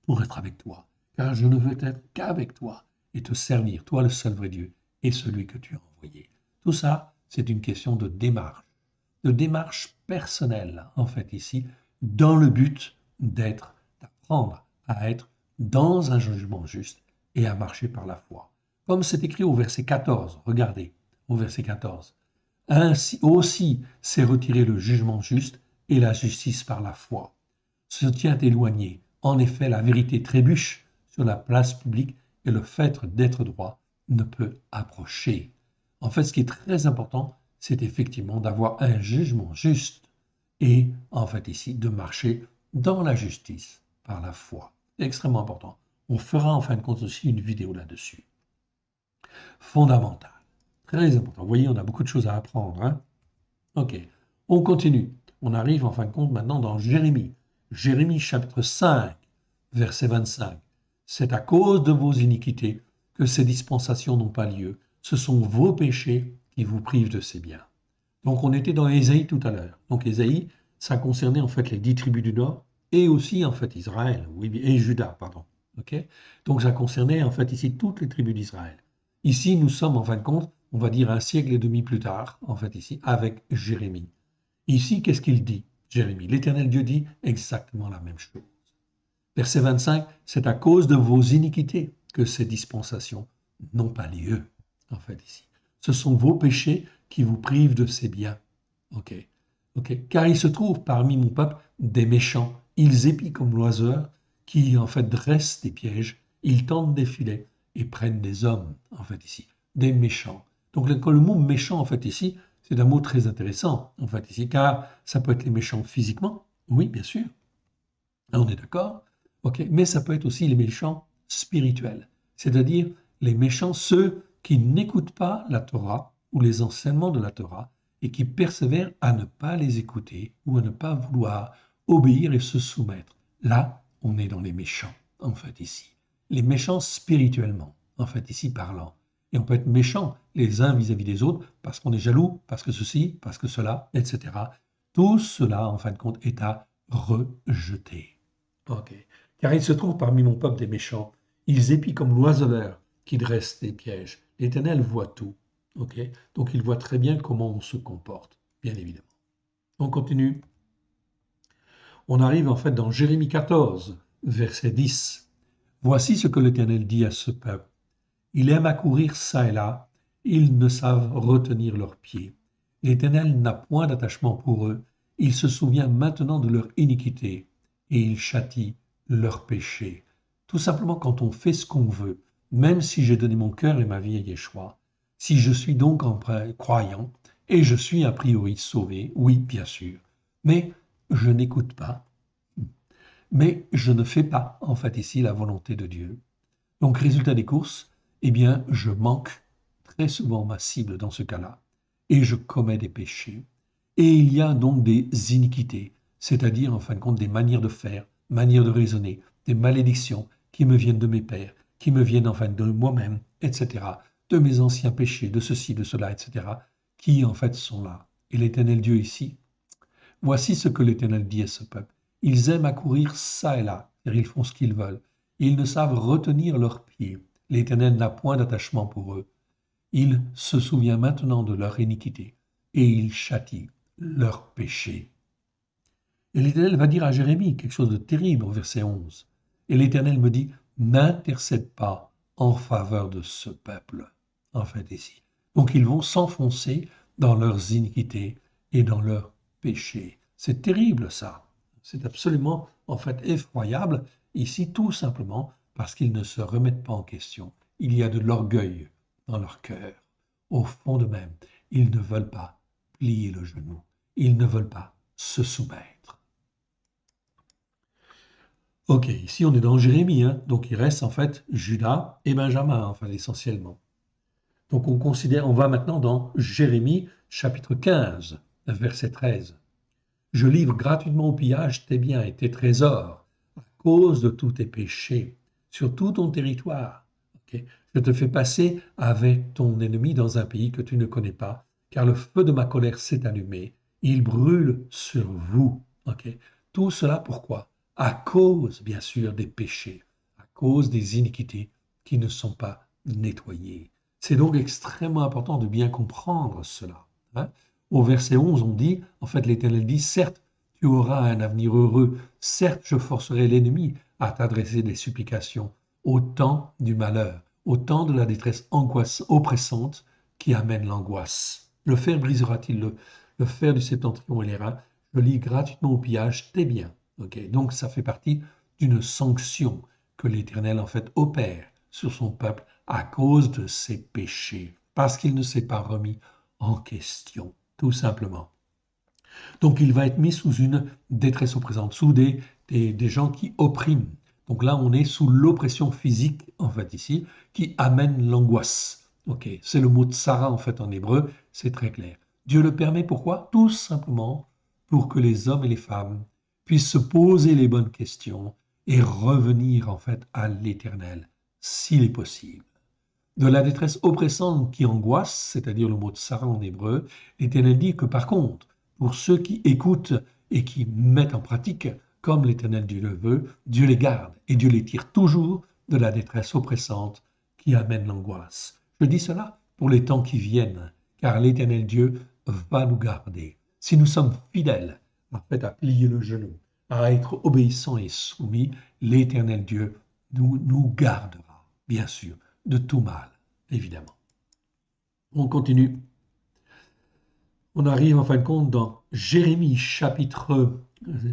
pour être avec toi, car je ne veux être qu'avec toi et te servir, toi le seul vrai Dieu et celui que tu as envoyé. Tout ça, c'est une question de démarche personnelle, en fait, ici, dans le but d'apprendre à être dans un jugement juste et à marcher par la foi. Comme c'est écrit au verset 14, regardez, au verset 14. Ainsi aussi s'est retiré le jugement juste et la justice par la foi. Se tient éloigné. En effet, la vérité trébuche sur la place publique et le fait d'être droit ne peut approcher. En fait, ce qui est très important, c'est effectivement d'avoir un jugement juste et, en fait, ici, de marcher dans la justice par la foi. C'est extrêmement important. On fera en fin de compte aussi une vidéo là-dessus. Fondamental. Très important. Vous voyez, on a beaucoup de choses à apprendre. Hein. Ok, on continue. On arrive en fin de compte maintenant dans Jérémie. Jérémie chapitre 5, verset 25. C'est à cause de vos iniquités que ces dispensations n'ont pas lieu. Ce sont vos péchés qui vous privent de ces biens. Donc on était dans Ésaïe tout à l'heure. Donc Ésaïe, ça concernait en fait les 10 tribus du Nord et aussi en fait Israël, oui, et Juda, pardon. Ok. Donc ça concernait en fait ici toutes les tribus d'Israël. Ici, nous sommes en fin de compte, on va dire un siècle et demi plus tard, en fait ici, avec Jérémie. Ici, qu'est-ce qu'il dit, Jérémie? L'Éternel Dieu dit exactement la même chose. Verset 25, c'est à cause de vos iniquités que ces dispensations n'ont pas lieu, en fait ici. Ce sont vos péchés qui vous privent de ces biens. Ok, ok. Car il se trouve parmi mon peuple des méchants. Ils épient comme l'oiseur qui en fait dressent des pièges. Ils tendent des filets et prennent des hommes, en fait ici, des méchants. Donc le mot méchant, en fait ici, c'est un mot très intéressant, en fait ici, car ça peut être les méchants physiquement, oui, bien sûr, on est d'accord, ok, mais ça peut être aussi les méchants spirituels, c'est-à-dire les méchants, ceux qui n'écoutent pas la Torah ou les enseignements de la Torah et qui persévèrent à ne pas les écouter ou à ne pas vouloir obéir et se soumettre. Là, on est dans les méchants, en fait, ici. Les méchants spirituellement, en fait, ici parlant. Et on peut être méchants les uns vis-à-vis des autres parce qu'on est jaloux, parce que ceci, parce que cela, etc. Tout cela, en fin de compte, est à rejeter. Ok. Car il se trouve parmi mon peuple des méchants. Ils épient comme l'oiseleur qui dresse des pièges. L'Éternel voit tout. Ok? Donc il voit très bien comment on se comporte, bien évidemment. On continue. On arrive en fait dans Jérémie 14, verset 10. Voici ce que l'Éternel dit à ce peuple. Il aime accourir çà et là, ils ne savent retenir leurs pieds. L'Éternel n'a point d'attachement pour eux, il se souvient maintenant de leur iniquité, et il châtie leurs péchés. Tout simplement quand on fait ce qu'on veut, même si j'ai donné mon cœur et ma vie à Yeshua, si je suis donc en croyant, et je suis a priori sauvé, oui, bien sûr, mais je n'écoute pas, mais je ne fais pas, en fait, ici, la volonté de Dieu. Donc, résultat des courses, eh bien, je manque très souvent ma cible dans ce cas-là, et je commets des péchés. Et il y a donc des iniquités, c'est-à-dire, en fin de compte, des manières de faire, manières de raisonner, des malédictions qui me viennent de mes pères, qui me viennent, enfin, de moi-même, etc., de mes anciens péchés, de ceci, de cela, etc., qui, en fait, sont là. Et l'Éternel Dieu ici, voici ce que l'Éternel dit à ce peuple. Ils aiment accourir çà et là, car ils font ce qu'ils veulent. Ils ne savent retenir leurs pieds. L'Éternel n'a point d'attachement pour eux. Il se souvient maintenant de leur iniquité, et il châtie leurs péchés. Et l'Éternel va dire à Jérémie quelque chose de terrible au verset 11. Et l'Éternel me dit, n'intercède pas en faveur de ce peuple. En fait, ici. Donc ils vont s'enfoncer dans leurs iniquités et dans leurs péchés. C'est terrible ça. C'est absolument, en fait, effroyable. Ici, tout simplement parce qu'ils ne se remettent pas en question. Il y a de l'orgueil dans leur cœur. Au fond d'eux-mêmes, ils ne veulent pas plier le genou. Ils ne veulent pas se soumettre. Ok, ici on est dans Jérémie, hein, donc il reste en fait Judas et Benjamin, enfin essentiellement. Donc on va maintenant dans Jérémie chapitre 15, verset 13. Je livre gratuitement au pillage tes biens et tes trésors à cause de tous tes péchés sur tout ton territoire. Ok. Je te fais passer avec ton ennemi dans un pays que tu ne connais pas, car le feu de ma colère s'est allumé. Il brûle sur vous. Ok. Tout cela pourquoi? À cause, bien sûr, des péchés, à cause des iniquités qui ne sont pas nettoyées. C'est donc extrêmement important de bien comprendre cela. Hein. Au verset 11, on dit, en fait, l'Éternel dit, certes, tu auras un avenir heureux, certes, je forcerai l'ennemi à t'adresser des supplications au temps du malheur, au temps de la détresse oppressante qui amène l'angoisse. Le fer brisera-t-il le fer du septentrion et les reins? Je lis gratuitement au pillage tes biens. Okay. Donc, ça fait partie d'une sanction que l'Éternel, en fait, opère sur son peuple à cause de ses péchés, parce qu'il ne s'est pas remis en question, tout simplement. Donc il va être mis sous une détresse oppressante, sous des gens qui oppriment. Donc là, on est sous l'oppression physique, en fait, ici, qui amène l'angoisse. Ok, c'est le mot tsara, en fait, en hébreu, c'est très clair. Dieu le permet, pourquoi? Tout simplement pour que les hommes et les femmes puissent se poser les bonnes questions et revenir, en fait, à l'Éternel, s'il est possible. De la détresse oppressante qui angoisse, c'est-à-dire le mot tsara en hébreu, l'Éternel dit que par contre, pour ceux qui écoutent et qui mettent en pratique, comme l'Éternel Dieu le veut, Dieu les garde et Dieu les tire toujours de la détresse oppressante qui amène l'angoisse. Je dis cela pour les temps qui viennent, car l'Éternel Dieu va nous garder. Si nous sommes fidèles, en fait, à plier le genou, à être obéissants et soumis, l'Éternel Dieu nous gardera, bien sûr, de tout mal, évidemment. On continue. On arrive en fin de compte dans Jérémie chapitre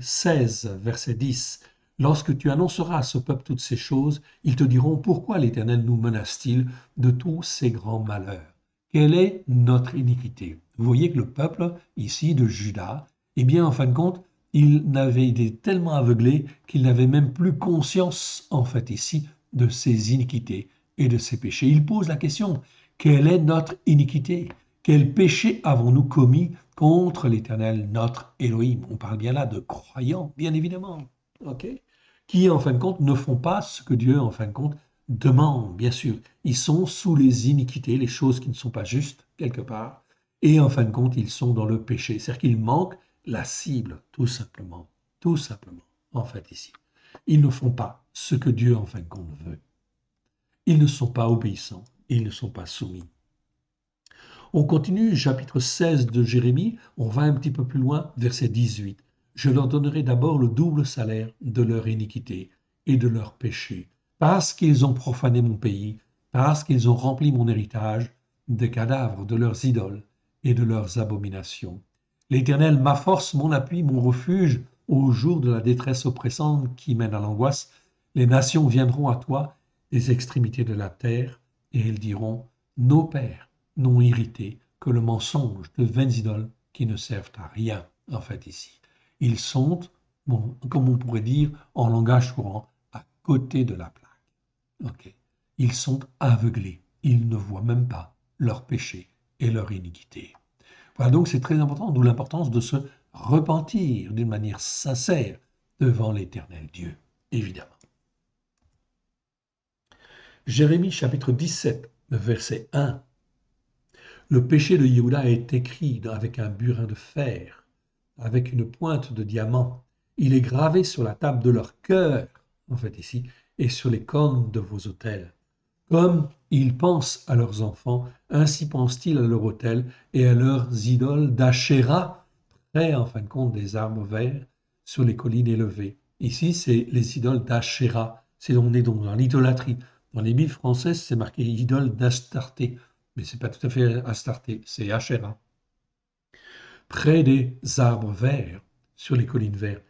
16, verset 10. Lorsque tu annonceras à ce peuple toutes ces choses, ils te diront, pourquoi l'Éternel nous menace-t-il de tous ces grands malheurs? Quelle est notre iniquité? Vous voyez que le peuple, ici, de Juda, eh bien, en fin de compte, il n'avait été tellement aveuglé qu'il n'avait même plus conscience, en fait, ici, de ses iniquités et de ses péchés. Il pose la question, quelle est notre iniquité? Quel péché avons-nous commis contre l'Éternel, notre Elohim? On parle bien là de croyants, bien évidemment, ok? Qui, en fin de compte, ne font pas ce que Dieu, en fin de compte, demande, bien sûr. Ils sont sous les iniquités, les choses qui ne sont pas justes, quelque part, et en fin de compte, ils sont dans le péché. C'est-à-dire qu'ils manquent la cible, tout simplement, en fait, ici. Ils ne font pas ce que Dieu, en fin de compte, veut. Ils ne sont pas obéissants, ils ne sont pas soumis. On continue, chapitre 16 de Jérémie, on va un petit peu plus loin, verset 18. Je leur donnerai d'abord le double salaire de leur iniquité et de leur péché, parce qu'ils ont profané mon pays, parce qu'ils ont rempli mon héritage des cadavres de leurs idoles et de leurs abominations. L'Éternel, ma force, mon appui, mon refuge, au jour de la détresse oppressante qui mène à l'angoisse, les nations viendront à toi des extrémités de la terre, et elles diront, nos pères n'ont irrité que le mensonge de vaines idoles qui ne servent à rien, en fait, ici. Ils sont, bon, comme on pourrait dire en langage courant, à côté de la plaque. Okay. Ils sont aveuglés. Ils ne voient même pas leur péché et leur iniquité. Voilà, donc c'est très important, d'où l'importance de se repentir d'une manière sincère devant l'Éternel Dieu, évidemment. Jérémie chapitre 17, verset 1. Le péché de Yehuda est écrit avec un burin de fer, avec une pointe de diamant. Il est gravé sur la table de leur cœur, en fait ici, et sur les cornes de vos autels. Comme ils pensent à leurs enfants, ainsi pensent-ils à leur autel et à leurs idoles d'Achéra, près en fin de compte des arbres verts sur les collines élevées. Ici, c'est les idoles d'Achéra. On est donc dans l'idolâtrie. Dans les Bibles françaises, c'est marqué idole d'Astarté, mais c'est pas tout à fait Astarté, c'est Achéra. Près des arbres verts sur les collines vertes.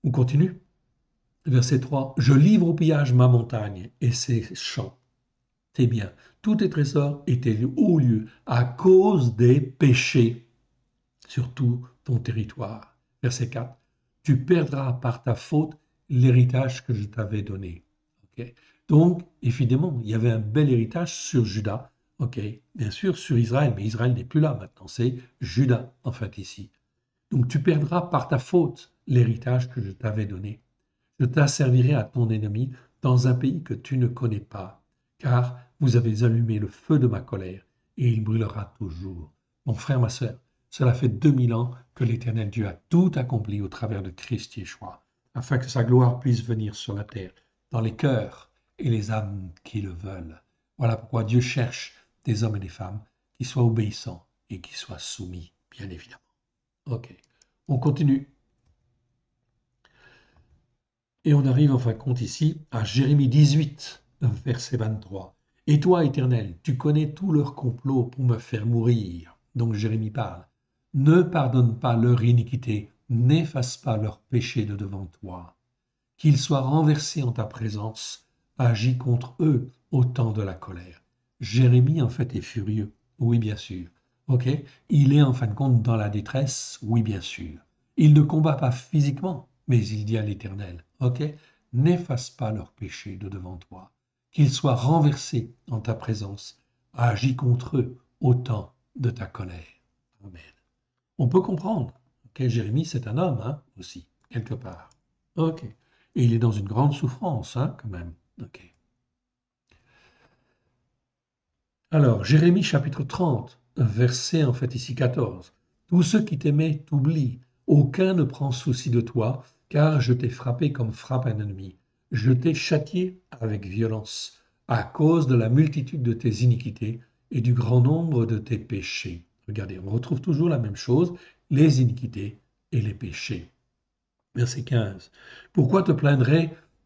On continue. Verset 3. Je livre au pillage ma montagne et ses champs. Tes biens, tous tes trésors et tes hauts lieux, à cause des péchés sur tout ton territoire. Verset 4. Tu perdras par ta faute l'héritage que je t'avais donné. Okay. Donc, évidemment, il y avait un bel héritage sur Juda. Ok, bien sûr, sur Israël, mais Israël n'est plus là maintenant, c'est Juda, en fait, ici. Donc, tu perdras par ta faute l'héritage que je t'avais donné. Je t'asservirai à ton ennemi dans un pays que tu ne connais pas, car vous avez allumé le feu de ma colère, et il brûlera toujours. Mon frère, ma sœur, cela fait 2000 ans que l'Éternel Dieu a tout accompli au travers de Christ Yeshua, afin que sa gloire puisse venir sur la terre, dans les cœurs et les âmes qui le veulent. Voilà pourquoi Dieu cherche des hommes et des femmes qui soient obéissants et qui soient soumis, bien évidemment. Ok, on continue. Et on arrive en fin de compte ici à Jérémie 18, verset 23. Et toi, Éternel, tu connais tous leurs complots pour me faire mourir. Donc Jérémie parle. Ne pardonne pas leur iniquité, n'efface pas leur péché de devant toi. Qu'ils soient renversés en ta présence, agis contre eux au temps de la colère. Jérémie, en fait, est furieux. Oui, bien sûr. Ok. Il est en fin de compte dans la détresse. Oui, bien sûr. Il ne combat pas physiquement, mais il dit à l'Éternel, ok, n'efface pas leurs péchés de devant toi, qu'ils soient renversés en ta présence, agis contre eux au temps de ta colère. Amen. On peut comprendre que Jérémie, c'est un homme, hein, aussi, quelque part. Ok. Et il est dans une grande souffrance, hein, quand même. Ok. Alors, Jérémie chapitre 30, verset en fait ici 14. Tous ceux qui t'aimaient t'oublient, aucun ne prend souci de toi, car je t'ai frappé comme frappe un ennemi. Je t'ai châtié avec violence, à cause de la multitude de tes iniquités et du grand nombre de tes péchés. Regardez, on retrouve toujours la même chose, les iniquités et les péchés. Verset 15. Pourquoi te plaindre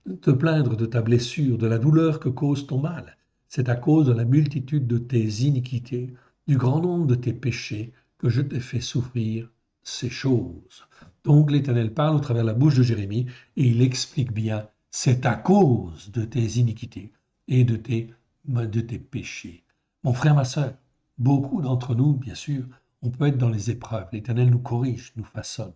de ta blessure, de la douleur que cause ton mal? C'est à cause de la multitude de tes iniquités, du grand nombre de tes péchés, que je t'ai fait souffrir ces choses. Donc l'Éternel parle au travers de la bouche de Jérémie et il explique bien, c'est à cause de tes iniquités et de tes péchés. Mon frère, ma sœur, beaucoup d'entre nous, bien sûr, on peut être dans les épreuves. L'Éternel nous corrige, nous façonne.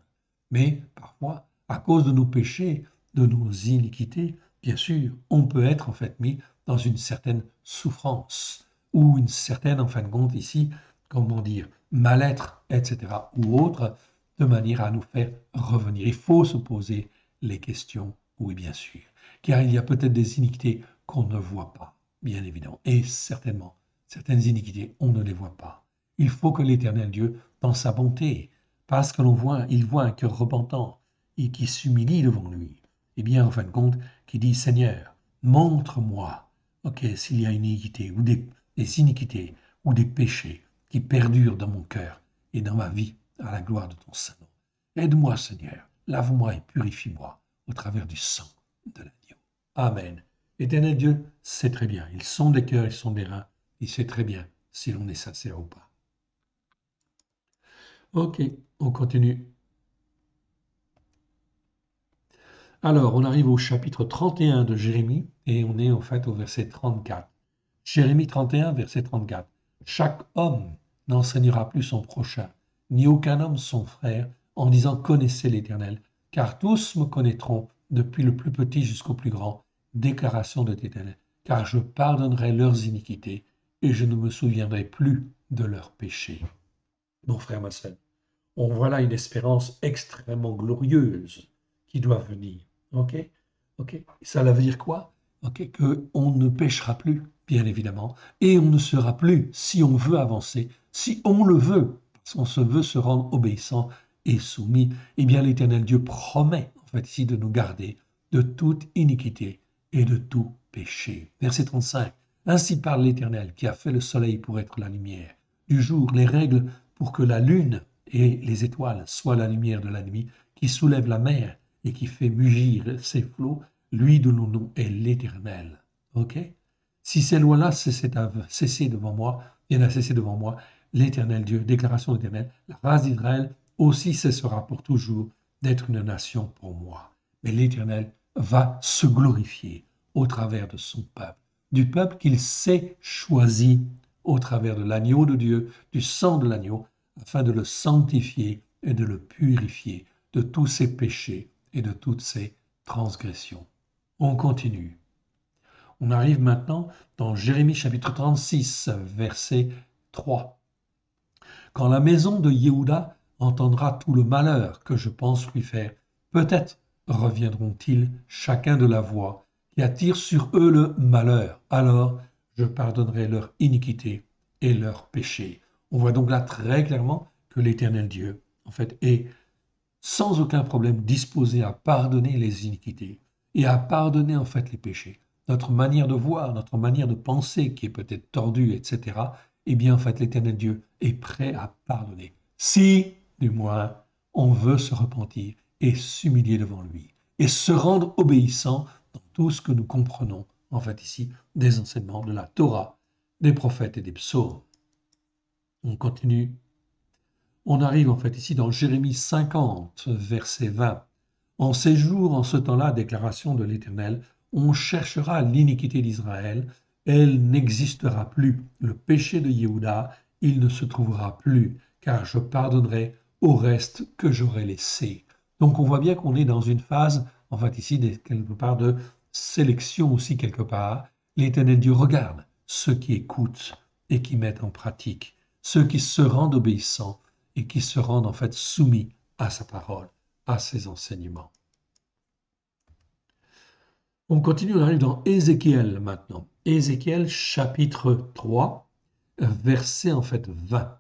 Mais parfois, à cause de nos péchés, de nos iniquités, bien sûr, on peut être en fait mis dans une certaine souffrance ou une certaine, en fin de compte ici, comment dire, mal-être, etc., ou autre, de manière à nous faire revenir. Il faut se poser les questions, oui, bien sûr, car il y a peut-être des iniquités qu'on ne voit pas, bien évidemment, et certainement, certaines iniquités, on ne les voit pas. Il faut que l'Éternel Dieu, dans sa bonté, parce que il voit un cœur repentant, et qui s'humilie devant lui, et bien en fin de compte, qui dit Seigneur, montre-moi, ok, s'il y a une iniquité ou des iniquités ou des péchés qui perdure dans mon cœur et dans ma vie à la gloire de ton Saint-Nom. Aide-moi, Seigneur, lave-moi et purifie-moi au travers du sang de l'agneau. Amen. Éternel Dieu, c'est très bien. Ils sont des cœurs, ils sont des reins. Il sait très bien si l'on est sincère ou pas. Ok, on continue. Alors, on arrive au chapitre 31 de Jérémie et on est en fait au verset 34. Jérémie 31, verset 34. Chaque homme n'enseignera plus son prochain, ni aucun homme son frère, en disant connaissez l'Éternel, car tous me connaîtront, depuis le plus petit jusqu'au plus grand. Déclaration de l'Éternel, car je pardonnerai leurs iniquités et je ne me souviendrai plus de leurs péchés. Mon frère, ma sœur, on voit là une espérance extrêmement glorieuse qui doit venir. Ok, ok. Ça veut dire quoi? Ok, que on ne péchera plus, bien évidemment, et on ne sera plus, si on veut avancer, si on le veut, si on se veut se rendre obéissant et soumis, eh bien l'Éternel Dieu promet en fait ici de nous garder de toute iniquité et de tout péché. Verset 35. Ainsi parle l'Éternel qui a fait le soleil pour être la lumière du jour, les règles pour que la lune et les étoiles soient la lumière de la nuit, qui soulève la mer et qui fait mugir ses flots, lui dont le nom est l'Éternel. Ok? Si ces lois-là cessaient devant moi, viennent à cesser devant moi, l'Éternel Dieu, déclaration d'Éternel, la race d'Israël aussi cessera pour toujours d'être une nation pour moi. Mais l'Éternel va se glorifier au travers de son peuple, du peuple qu'il s'est choisi au travers de l'agneau de Dieu, du sang de l'agneau, afin de le sanctifier et de le purifier de tous ses péchés et de toutes ses transgressions. On continue. On arrive maintenant dans Jérémie chapitre 36, verset 3. Quand la maison de Yehuda entendra tout le malheur que je pense lui faire, peut-être reviendront-ils chacun de la voie qui attire sur eux le malheur. Alors je pardonnerai leur iniquité et leurs péchés. On voit donc là très clairement que l'Éternel Dieu, en fait, est sans aucun problème disposé à pardonner les iniquités et à pardonner en fait les péchés. Notre manière de voir, notre manière de penser qui est peut-être tordue, etc., eh bien en fait l'Éternel Dieu est prêt à pardonner. Si, du moins, on veut se repentir et s'humilier devant lui et se rendre obéissant dans tout ce que nous comprenons, en fait ici, des enseignements de la Torah, des prophètes et des psaumes. On continue. On arrive en fait ici dans Jérémie 50, verset 20. En ces jours, en ce temps-là, déclaration de l'Éternel, on cherchera l'iniquité d'Israël, elle n'existera plus. Le péché de Yehuda, il ne se trouvera plus, car je pardonnerai au reste que j'aurai laissé. Donc on voit bien qu'on est dans une phase, en fait ici, quelque part de sélection aussi quelque part. L'Éternel Dieu regarde ceux qui écoutent et qui mettent en pratique, ceux qui se rendent obéissants et qui se rendent en fait soumis à sa parole, à ses enseignements. On continue, on arrive dans Ézéchiel maintenant. Ézéchiel chapitre 3, verset en fait 20.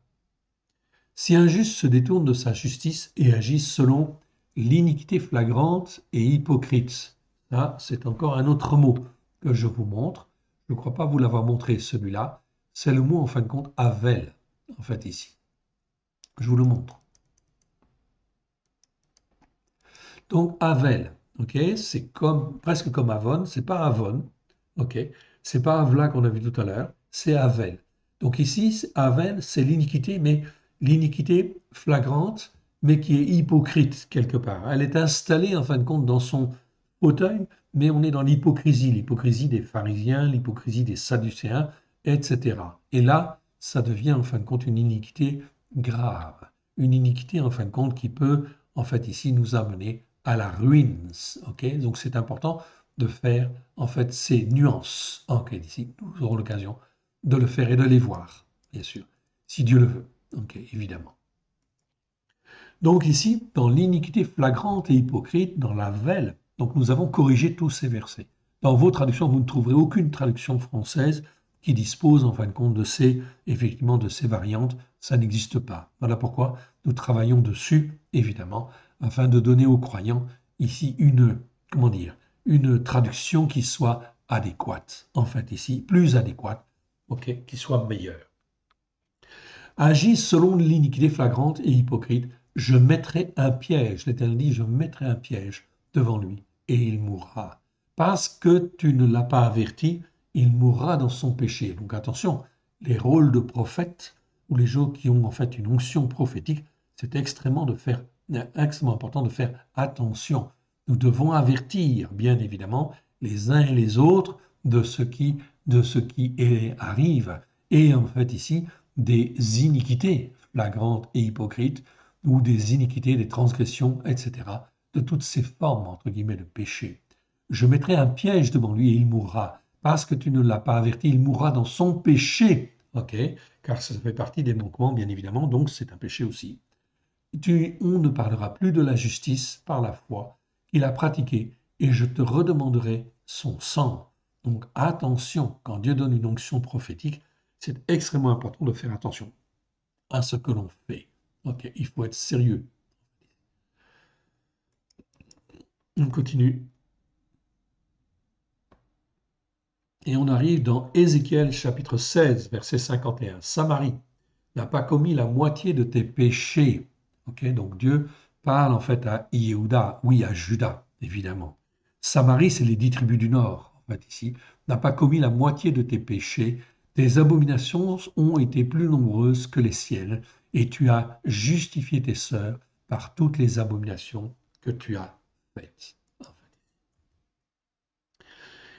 Si un juste se détourne de sa justice et agit selon l'iniquité flagrante et hypocrite, là c'est encore un autre mot que je vous montre. Je ne crois pas vous l'avoir montré celui-là. C'est le mot en fin de compte Avel, en fait ici. Je vous le montre. Donc Avel, ok, c'est comme presque comme Avon, c'est pas Avon, ok, c'est pas Avla qu'on a vu tout à l'heure, c'est Avel. Donc ici, Avel, c'est l'iniquité, mais l'iniquité flagrante, mais qui est hypocrite quelque part. Elle est installée en fin de compte dans son fauteuil, mais on est dans l'hypocrisie des pharisiens, l'hypocrisie des sadducéens, etc. Et là, ça devient en fin de compte une iniquité grave, une iniquité en fin de compte qui peut en fait ici nous amener à la ruine. Ok, donc c'est important de faire en fait ces nuances. Ok, ici nous aurons l'occasion de le faire et de les voir, bien sûr, si Dieu le veut. Ok, évidemment. Donc ici, dans l'iniquité flagrante et hypocrite, dans la velle, donc nous avons corrigé tous ces versets. Dans vos traductions, vous ne trouverez aucune traduction française qui dispose en fin de compte de ces, effectivement, de ces variantes. Ça n'existe pas. Voilà pourquoi nous travaillons dessus, évidemment, afin de donner aux croyants ici une, comment dire, une traduction qui soit adéquate. En fait, ici, plus adéquate, ok, qui soit meilleure. agit selon l'iniquité flagrante et hypocrite, je mettrai un piège. L'Éternel dit, je mettrai un piège devant lui et il mourra. Parce que tu ne l'as pas averti, il mourra dans son péché. Donc attention, les rôles de prophète ou les gens qui ont en fait une onction prophétique, c'est extrêmement important de faire attention. Nous devons avertir, bien évidemment, les uns et les autres de ce qui arrive. Et en fait ici, des iniquités flagrantes et hypocrites, ou des iniquités, des transgressions, etc., de toutes ces formes, entre guillemets, de péché. Je mettrai un piège devant lui et il mourra. Parce que tu ne l'as pas averti, il mourra dans son péché. Ok, car ça fait partie des manquements, bien évidemment, donc c'est un péché aussi. On ne parlera plus de la justice par la foi qu'il a pratiquée, et je te redemanderai son sang. Donc attention, quand Dieu donne une onction prophétique, c'est extrêmement important de faire attention à ce que l'on fait. Ok, il faut être sérieux. On continue. Et on arrive dans Ézéchiel chapitre 16, verset 51. Samarie n'a pas commis la moitié de tes péchés. Ok, donc Dieu parle en fait à Yehuda, oui, à Juda, évidemment. Samarie, c'est les 10 tribus du Nord, en fait, ici, n'a pas commis la moitié de tes péchés. Tes abominations ont été plus nombreuses que les siennes, et tu as justifié tes sœurs par toutes les abominations que tu as faites.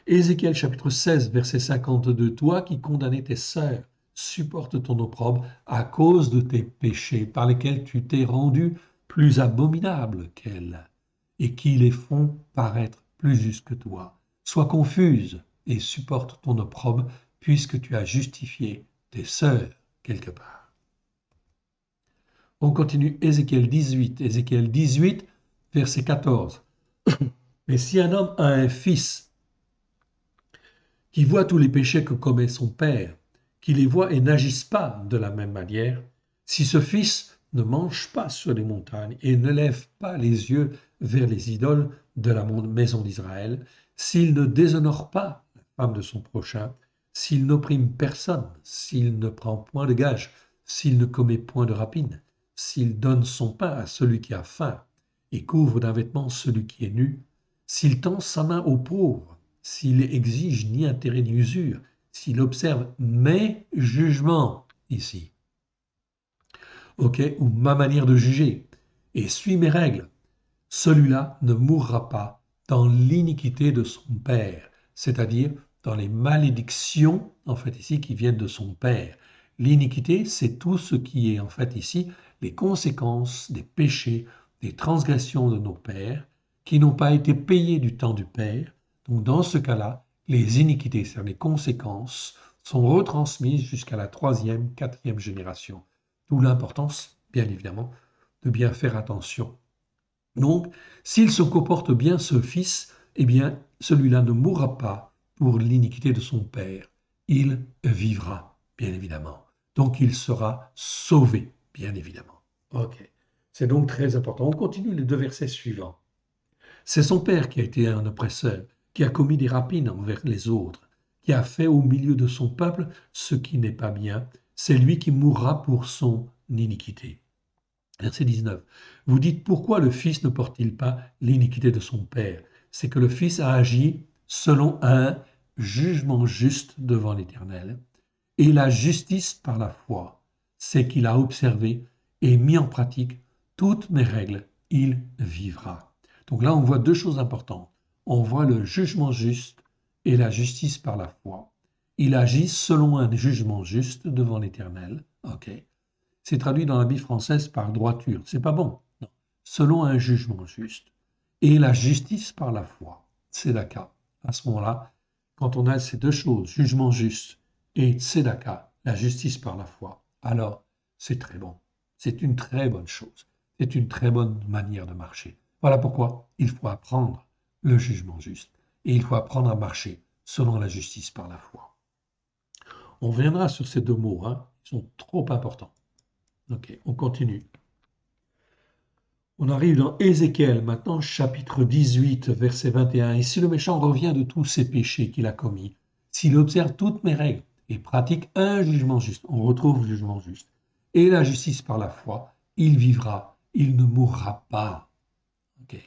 Ézéchiel chapitre 16, verset 52. Toi qui condamnais tes sœurs, supporte ton opprobre à cause de tes péchés par lesquels tu t'es rendu plus abominable qu'elles et qui les font paraître plus justes que toi. Sois confuse et supporte ton opprobre puisque tu as justifié tes sœurs quelque part. On continue Ézéchiel 18, verset 14. Mais si un homme a un fils qui voit tous les péchés que commet son père, qui les voit et n'agisse pas de la même manière, si ce fils ne mange pas sur les montagnes et ne lève pas les yeux vers les idoles de la maison d'Israël, s'il ne déshonore pas la femme de son prochain, s'il n'opprime personne, s'il ne prend point de gage, s'il ne commet point de rapine, s'il donne son pain à celui qui a faim et couvre d'un vêtement celui qui est nu, s'il tend sa main aux pauvres, s'il exige ni intérêt ni usure, s'il observe mes jugements ici, ok, ou ma manière de juger, et suit mes règles, celui-là ne mourra pas dans l'iniquité de son père, c'est-à-dire dans les malédictions, en fait ici, qui viennent de son père. L'iniquité, c'est tout ce qui est, en fait ici, les conséquences des péchés, des transgressions de nos pères, qui n'ont pas été payés du temps du père. Donc dans ce cas-là, les iniquités, c'est-à-dire les conséquences, sont retransmises jusqu'à la 3e, 4e génération. D'où l'importance, bien évidemment, de bien faire attention. Donc, s'il se comporte bien, ce fils, eh bien, celui-là ne mourra pas pour l'iniquité de son père. Il vivra, bien évidemment. Donc, il sera sauvé, bien évidemment. Ok. C'est donc très important. On continue les 2 versets suivants. C'est son père qui a été un oppresseur, qui a commis des rapines envers les autres, qui a fait au milieu de son peuple ce qui n'est pas bien. C'est lui qui mourra pour son iniquité. Verset 19. Vous dites pourquoi le Fils ne porte-t-il pas l'iniquité de son Père? C'est que le Fils a agi selon un jugement juste devant l'Éternel. Et la justice par la foi, c'est qu'il a observé et mis en pratique toutes mes règles, il vivra. Donc là, on voit 2 choses importantes. On voit le jugement juste et la justice par la foi. Il agit selon un jugement juste devant l'Éternel. Ok. C'est traduit dans la Bible française par droiture. C'est pas bon. Non. Selon un jugement juste. Et la justice par la foi. Tzedaka. À ce moment-là, quand on a ces 2 choses, jugement juste et tzedaka, la justice par la foi, alors c'est très bon. C'est une très bonne chose. C'est une très bonne manière de marcher. Voilà pourquoi il faut apprendre le jugement juste. Et il faut apprendre à marcher selon la justice par la foi. On reviendra sur ces 2 mots, hein. Ils sont trop importants. Ok, on continue. On arrive dans Ézéchiel, maintenant, chapitre 18, verset 21. Et si le méchant revient de tous ses péchés qu'il a commis, s'il observe toutes mes règles et pratique un jugement juste, on retrouve le jugement juste, et la justice par la foi, il vivra, il ne mourra pas. Okay.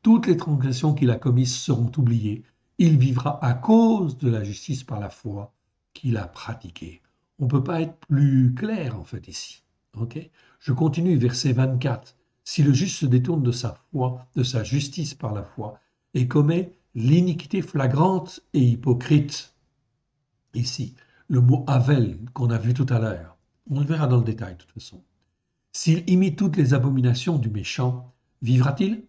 Toutes les transgressions qu'il a commises seront oubliées. Il vivra à cause de la justice par la foi qu'il a pratiquée. On ne peut pas être plus clair en fait ici. Okay. Je continue, verset 24. Si le juste se détourne de sa foi, de sa justice par la foi, et commet l'iniquité flagrante et hypocrite, ici, le mot Havel qu'on a vu tout à l'heure, on le verra dans le détail de toute façon. S'il imite toutes les abominations du méchant, vivra-t-il?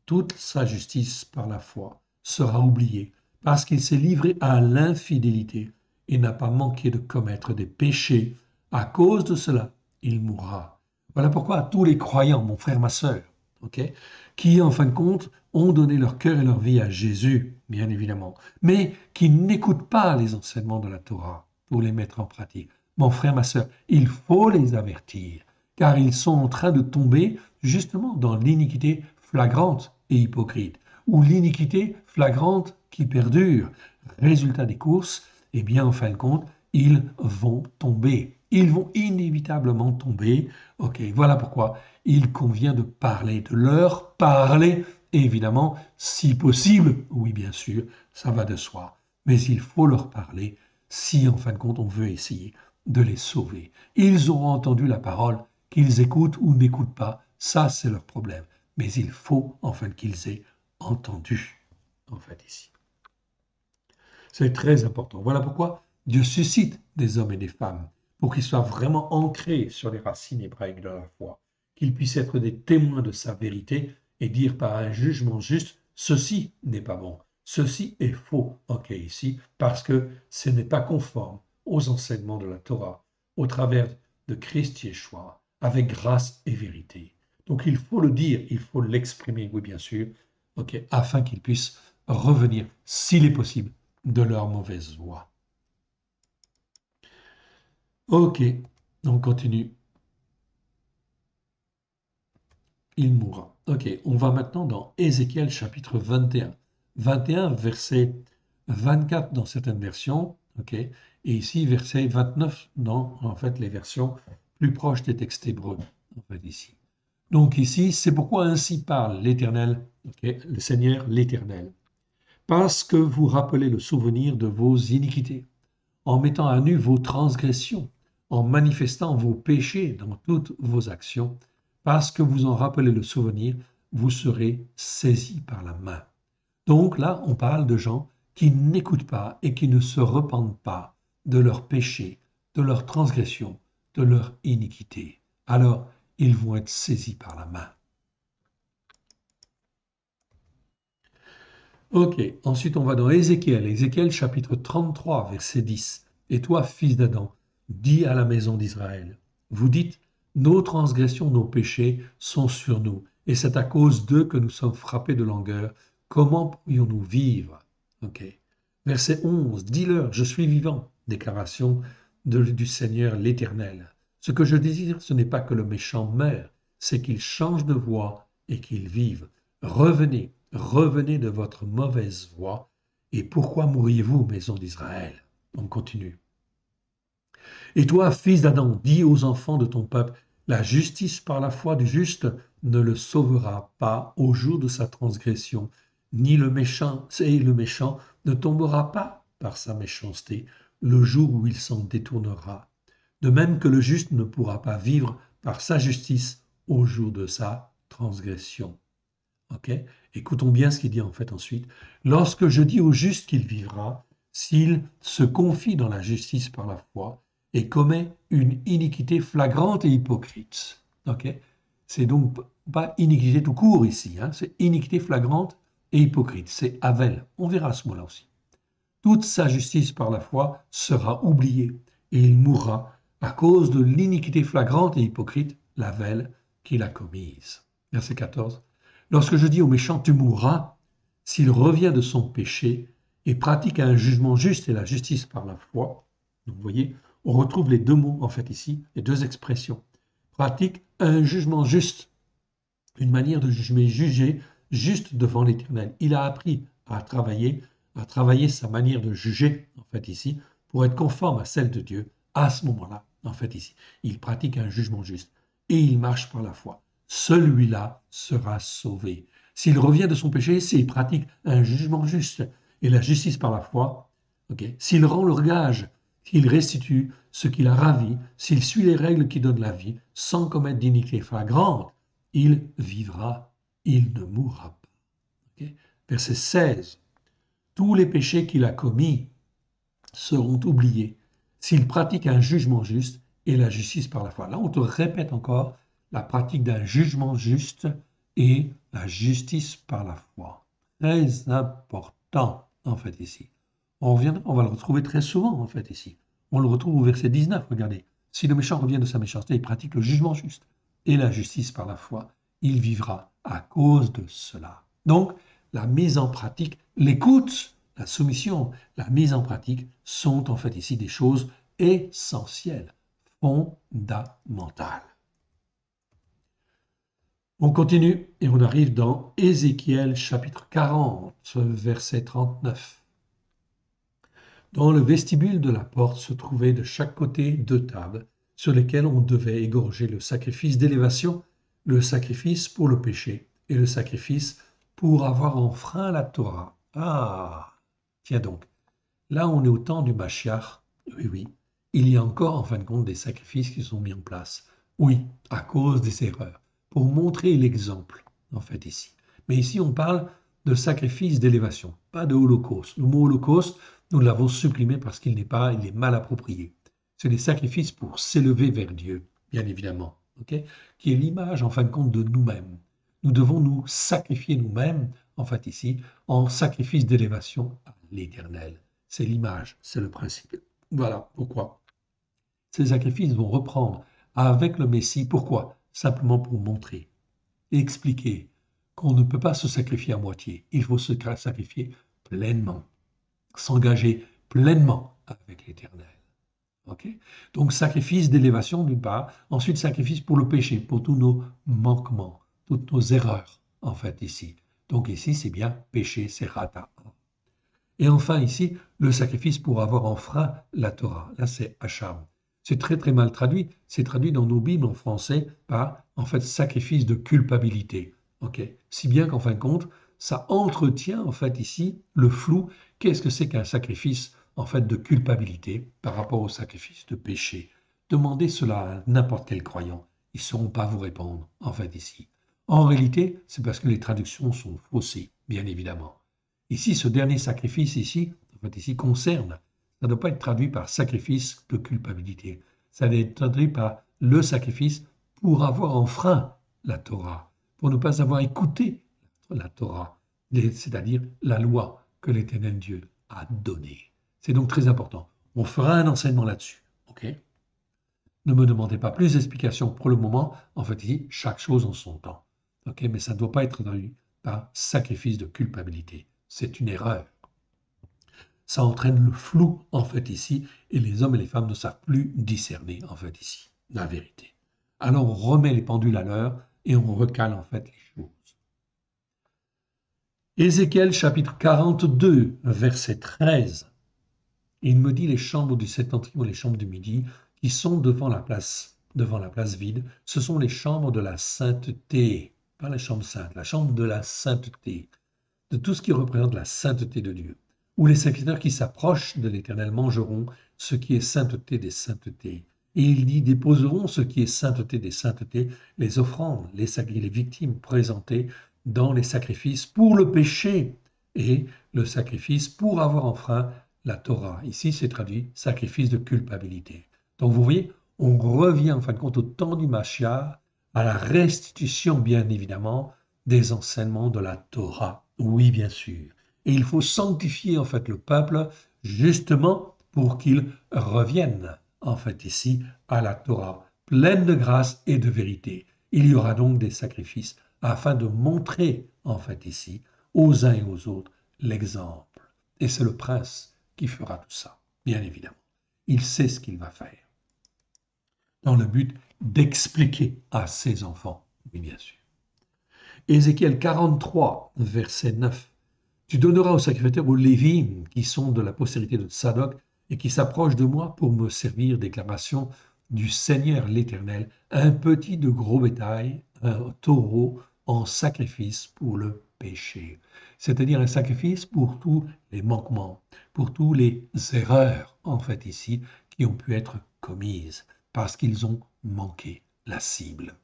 Toute sa justice par la foi sera oubliée, parce qu'il s'est livré à l'infidélité et n'a pas manqué de commettre des péchés. À cause de cela, il mourra. Voilà pourquoi tous les croyants, mon frère, ma sœur, okay, qui en fin de compte ont donné leur cœur et leur vie à Jésus, bien évidemment, mais qui n'écoutent pas les enseignements de la Torah pour les mettre en pratique. Mon frère, ma sœur, il faut les avertir, car ils sont en train de tomber justement dans l'iniquité flagrante et hypocrite, ou l'iniquité flagrante qui perdure. Résultat des courses, eh bien, en fin de compte, ils vont tomber. Ils vont inévitablement tomber. Ok, voilà pourquoi il convient de parler, de leur parler, évidemment, si possible. Oui, bien sûr, ça va de soi. Mais il faut leur parler si, en fin de compte, on veut essayer de les sauver. Ils auront entendu la parole, qu'ils écoutent ou n'écoutent pas, ça c'est leur problème. Mais il faut enfin qu'ils aient entendu, en fait, ici. C'est très important. Voilà pourquoi Dieu suscite des hommes et des femmes, pour qu'ils soient vraiment ancrés sur les racines hébraïques de la foi, qu'ils puissent être des témoins de sa vérité et dire par un jugement juste, ceci n'est pas bon, ceci est faux, ok, ici, parce que ce n'est pas conforme aux enseignements de la Torah, au travers de Christ Yeshua, avec grâce et vérité. Donc il faut le dire, il faut l'exprimer, oui bien sûr, ok, afin qu'ils puissent revenir, s'il est possible, de leur mauvaise voie. Ok, on continue. Il mourra. Ok, on va maintenant dans Ézéchiel chapitre 21. 21, verset 24 dans certaines versions, ok, et ici verset 29 dans en fait les versions plus proches des textes hébreux, en fait ici. Donc ici, c'est pourquoi ainsi parle l'Éternel, okay, le Seigneur l'Éternel, parce que vous rappelez le souvenir de vos iniquités, en mettant à nu vos transgressions, en manifestant vos péchés dans toutes vos actions, parce que vous en rappelez le souvenir, vous serez saisis par la main. Donc là, on parle de gens qui n'écoutent pas et qui ne se repentent pas de leurs péchés, de leurs transgressions, de leur iniquité. Alors, ils vont être saisis par la main. Ok, ensuite on va dans Ézéchiel, Ézéchiel chapitre 33, verset 10. Et toi, fils d'Adam, dis à la maison d'Israël, vous dites, nos transgressions, nos péchés sont sur nous, et c'est à cause d'eux que nous sommes frappés de langueur. Comment pourrions-nous vivre? Ok. Verset 11, dis-leur, je suis vivant, déclaration du Seigneur l'Éternel. Ce que je désire, ce n'est pas que le méchant meure, c'est qu'il change de voie et qu'il vive. Revenez, revenez de votre mauvaise voie. Et pourquoi mourriez-vous, maison d'Israël? On continue. Et toi, fils d'Adam, dis aux enfants de ton peuple, la justice par la foi du juste ne le sauvera pas au jour de sa transgression, ni le méchant, et le méchant ne tombera pas par sa méchanceté le jour où il s'en détournera. De même que le juste ne pourra pas vivre par sa justice au jour de sa transgression. Ok? Écoutons bien ce qu'il dit en fait ensuite. Lorsque je dis au juste qu'il vivra, s'il se confie dans la justice par la foi et commet une iniquité flagrante et hypocrite. Ok? C'est donc pas iniquité tout court ici, hein? C'est iniquité flagrante et hypocrite. C'est Havel. On verra ce mot-là aussi. Toute sa justice par la foi sera oubliée et il mourra à cause de l'iniquité flagrante et hypocrite, Havel, qu'il a commise. Verset 14. Lorsque je dis au méchant, tu mourras, s'il revient de son péché et pratique un jugement juste et la justice par la foi, donc vous voyez, on retrouve les deux mots en fait ici, les deux expressions. Pratique un jugement juste, une manière de juger juste devant l'Éternel. Il a appris à travailler sa manière de juger en fait ici pour être conforme à celle de Dieu à ce moment-là. en fait ici. Il pratique un jugement juste et il marche par la foi. Celui-là sera sauvé. S'il revient de son péché, s'il pratique un jugement juste et la justice par la foi, s'il rend le gage, s'il restitue ce qu'il a ravi, s'il suit les règles qui donnent la vie, sans commettre d'iniquité flagrante, il vivra, il ne mourra pas. Verset 16. Tous les péchés qu'il a commis seront oubliés s'il pratique un jugement juste et la justice par la foi. Là, on te répète encore la pratique d'un jugement juste et la justice par la foi. Très important, en fait, ici. On va le retrouver très souvent, en fait, ici. On le retrouve au verset 19, regardez. Si le méchant revient de sa méchanceté et pratique le jugement juste et la justice par la foi, il vivra à cause de cela. Donc, la mise en pratique, l'écoute, la soumission, la mise en pratique sont en fait ici des choses essentielles, fondamentales. On continue et on arrive dans Ézéchiel chapitre 40, verset 39. Dans le vestibule de la porte se trouvaient de chaque côté 2 tables sur lesquelles on devait égorger le sacrifice d'élévation, le sacrifice pour le péché et le sacrifice pour avoir enfreint la Torah. Ah, tiens donc, là on est au temps du Mashiach. Oui, oui, il y a encore en fin de compte des sacrifices qui sont mis en place. Oui, à cause des erreurs, pour montrer l'exemple, en fait, ici. Mais ici on parle de sacrifice d'élévation, pas de holocauste. Le mot holocauste, nous l'avons supprimé parce qu'il n'est pas, il est mal approprié. C'est des sacrifices pour s'élever vers Dieu, bien évidemment, qui est l'image, en fin de compte, de nous-mêmes. Nous devons nous sacrifier nous-mêmes, en fait ici, en sacrifice d'élévation à l'Éternel. C'est l'image, c'est le principe. Voilà pourquoi. Ces sacrifices vont reprendre avec le Messie. Pourquoi? Simplement pour montrer et expliquer qu'on ne peut pas se sacrifier à moitié. Il faut se sacrifier pleinement, s'engager pleinement avec l'Éternel. Donc sacrifice d'élévation d'une part, ensuite sacrifice pour le péché, pour tous nos manquements, toutes nos erreurs, en fait, ici. Donc ici, c'est bien péché, c'est rata. Et enfin ici, le sacrifice pour avoir enfreint la Torah. Là, c'est Hacham. C'est très très mal traduit. C'est traduit dans nos Bibles en français par, en fait, sacrifice de culpabilité. Si bien qu'en fin de compte, ça entretient, en fait, ici, le flou. Qu'est-ce que c'est qu'un sacrifice, en fait, de culpabilité par rapport au sacrifice de péché? Demandez cela à n'importe quel croyant. Ils ne sauront pas vous répondre, en fait, ici. En réalité, c'est parce que les traductions sont faussées, bien évidemment. Ici, ce dernier sacrifice ici, en fait, ici concerne, ça ne doit pas être traduit par sacrifice de culpabilité. Ça doit être traduit par le sacrifice pour avoir enfreint la Torah, pour ne pas avoir écouté la Torah, c'est-à-dire la loi que l'Éternel Dieu a donnée. C'est donc très important. On fera un enseignement là-dessus. Ne me demandez pas plus d'explications pour le moment. En fait, ici, chaque chose en son temps. Mais ça ne doit pas être traduit par sacrifice de culpabilité. C'est une erreur. Ça entraîne le flou, en fait, ici, et les hommes et les femmes ne savent plus discerner, en fait, ici, la vérité. Alors, on remet les pendules à l'heure et on recale, en fait, les choses. Ézéchiel, chapitre 42, verset 13. Il me dit les chambres du septentrion et les chambres du midi, qui sont devant la place vide, ce sont les chambres de la sainteté, pas la chambre sainte, la chambre de la sainteté, de tout ce qui représente la sainteté de Dieu, où les serviteurs qui s'approchent de l'Éternel mangeront ce qui est sainteté des saintetés. Et il dit, déposeront ce qui est sainteté des saintetés, les offrandes, les victimes présentées dans les sacrifices pour le péché et le sacrifice pour avoir enfreint la Torah. Ici, c'est traduit sacrifice de culpabilité. Donc vous voyez, on revient en fin de compte au temps du Mashiach, à la restitution, bien évidemment, des enseignements de la Torah. Oui, bien sûr. Et il faut sanctifier en fait le peuple justement pour qu'il revienne en fait ici à la Torah, pleine de grâce et de vérité. Il y aura donc des sacrifices afin de montrer en fait ici aux uns et aux autres l'exemple. Et c'est le prince qui fera tout ça, bien évidemment. Il sait ce qu'il va faire dans le but d'expliquer à ses enfants, oui, bien sûr. Ézéchiel 43, verset 9. Tu donneras aux sacrificateurs, aux Lévites, qui sont de la postérité de Tsadok et qui s'approchent de moi pour me servir d'éclamation du Seigneur l'Éternel un petit de gros bétail, un taureau en sacrifice pour le péché. C'est-à-dire un sacrifice pour tous les manquements, pour toutes les erreurs, en fait, ici, qui ont pu être commises, parce qu'ils ont manqué la cible.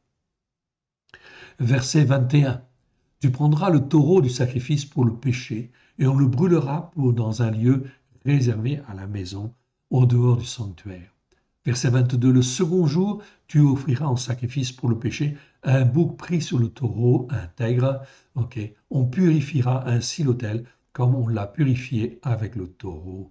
Verset 21. Tu prendras le taureau du sacrifice pour le péché, et on le brûlera dans un lieu réservé à la maison, au dehors du sanctuaire. Verset 22. Le second jour, tu offriras en sacrifice pour le péché un bouc pris sur le taureau intègre. On purifiera ainsi l'autel comme on l'a purifié avec le taureau.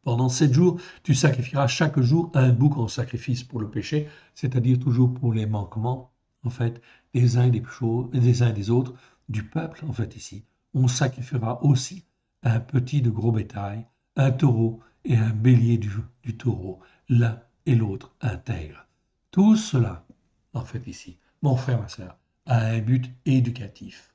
Pendant 7 jours, tu sacrifieras chaque jour un bouc en sacrifice pour le péché, c'est-à-dire toujours pour les manquements, en fait, des uns et des autres, du peuple, en fait, ici. On sacrifiera aussi un petit de gros bétail, un taureau et un bélier du taureau, l'un et l'autre intègres. Tout cela, en fait, ici, mon frère, ma soeur, a un but éducatif,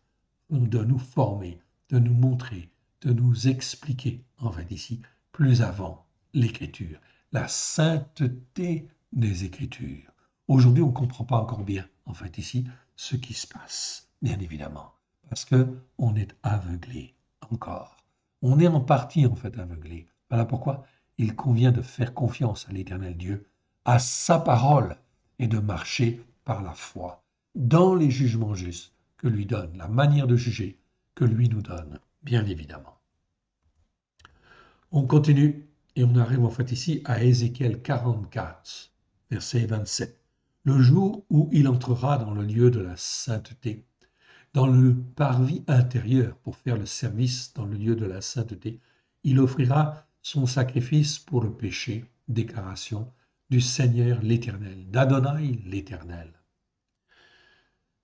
de nous former, de nous montrer, de nous expliquer, en fait, ici, plus avant l'Écriture, la sainteté des Écritures. Aujourd'hui, on ne comprend pas encore bien, en fait, ici, ce qui se passe, bien évidemment, parce qu'on est aveuglé encore. On est en partie, en fait, aveuglé. Voilà pourquoi il convient de faire confiance à l'Éternel Dieu, à sa parole, et de marcher par la foi, dans les jugements justes que lui donne, la manière de juger que lui nous donne, bien évidemment. On continue et on arrive en fait ici à Ézéchiel 44, verset 27. Le jour où il entrera dans le lieu de la sainteté, dans le parvis intérieur pour faire le service dans le lieu de la sainteté, il offrira son sacrifice pour le péché, déclaration du Seigneur l'Éternel, d'Adonai l'Éternel.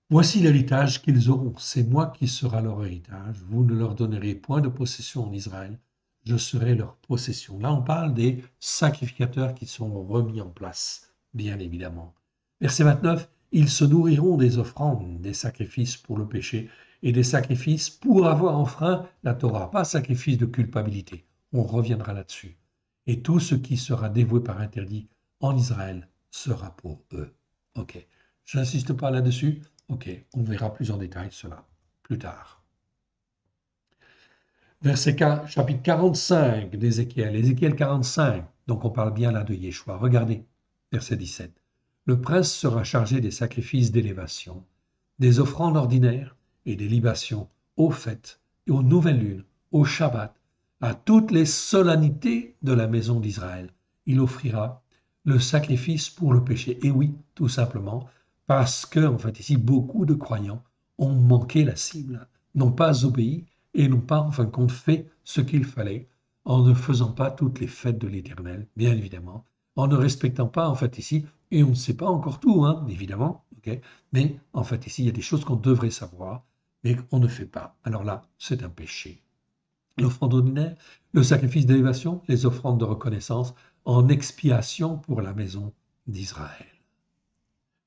Voici l'héritage qu'ils auront, c'est moi qui sera leur héritage, vous ne leur donnerez point de possession en Israël, je serai leur possession. Là, on parle des sacrificateurs qui sont remis en place, bien évidemment. Verset 29, ils se nourriront des offrandes, des sacrifices pour le péché et des sacrifices pour avoir enfreint la Torah, pas sacrifice de culpabilité. On reviendra là-dessus. Et tout ce qui sera dévoué par interdit en Israël sera pour eux. Ok, je n'insiste pas là-dessus. Ok, on verra plus en détail cela plus tard. Chapitre 45 d'Ézéchiel, Ézéchiel 45, donc on parle bien là de Yeshua. Regardez, verset 17. Le prince sera chargé des sacrifices d'élévation, des offrandes ordinaires et des libations aux fêtes et aux nouvelles lunes, au Shabbat, à toutes les solennités de la maison d'Israël. Il offrira le sacrifice pour le péché. Et oui, tout simplement, parce que, en fait, ici, beaucoup de croyants ont manqué la cible, n'ont pas obéi et n'ont pas, en fin de compte, fait ce qu'il fallait en ne faisant pas toutes les fêtes de l'Éternel, bien évidemment, en ne respectant pas, en fait, ici, et on ne sait pas encore tout, hein, évidemment, okay, mais en fait, ici, il y a des choses qu'on devrait savoir, mais qu'on ne fait pas. Alors là, c'est un péché. L'offrande ordinaire, le sacrifice d'élévation, les offrandes de reconnaissance en expiation pour la maison d'Israël.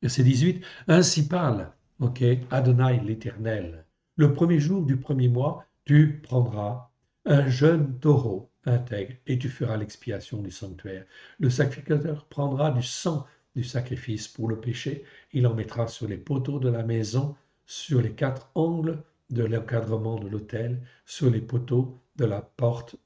Verset 18, ainsi parle, Adonai l'Éternel. Le premier jour du premier mois, tu prendras un jeune taureau intègre et tu feras l'expiation du sanctuaire. Le sacrificateur prendra du sang du sacrifice pour le péché, il en mettra sur les poteaux de la maison, sur les 4 angles de l'encadrement de l'autel, sur les poteaux de la porte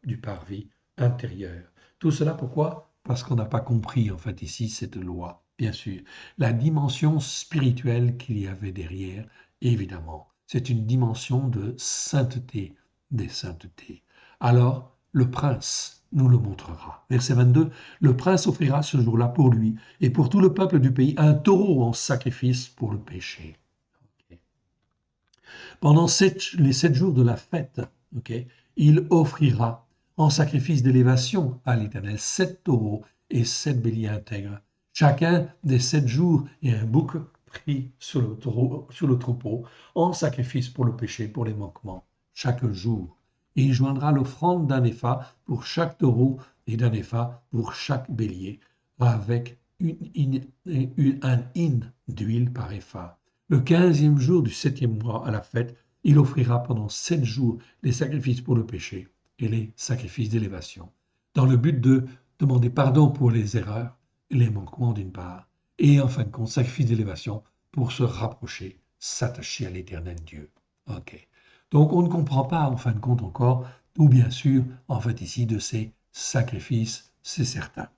du parvis intérieur. Tout cela pourquoi? Parce qu'on n'a pas compris en fait ici cette loi, bien sûr. La dimension spirituelle qu'il y avait derrière, évidemment, c'est une dimension de sainteté des saintetés. Alors, le prince nous le montrera. Verset 22, le prince offrira ce jour-là pour lui et pour tout le peuple du pays un taureau en sacrifice pour le péché. Pendant les 7 jours de la fête, il offrira en sacrifice d'élévation à l'Éternel 7 taureaux et 7 béliers intègres. Chacun des 7 jours et un bouc pris sur le troupeau en sacrifice pour le péché, pour les manquements, chaque jour. Et il joindra l'offrande d'un épha pour chaque taureau et d'un épha pour chaque bélier, avec un hin d'huile par épha. Le 15e jour du 7e mois à la fête, il offrira pendant 7 jours les sacrifices pour le péché et les sacrifices d'élévation, dans le but de demander pardon pour les erreurs les manquements d'une part, et en fin de compte, sacrifice d'élévation pour se rapprocher, s'attacher à l'éternel Dieu. Ok. Donc on ne comprend pas en fin de compte encore tout bien sûr en fait ici de ces sacrifices, c'est certain.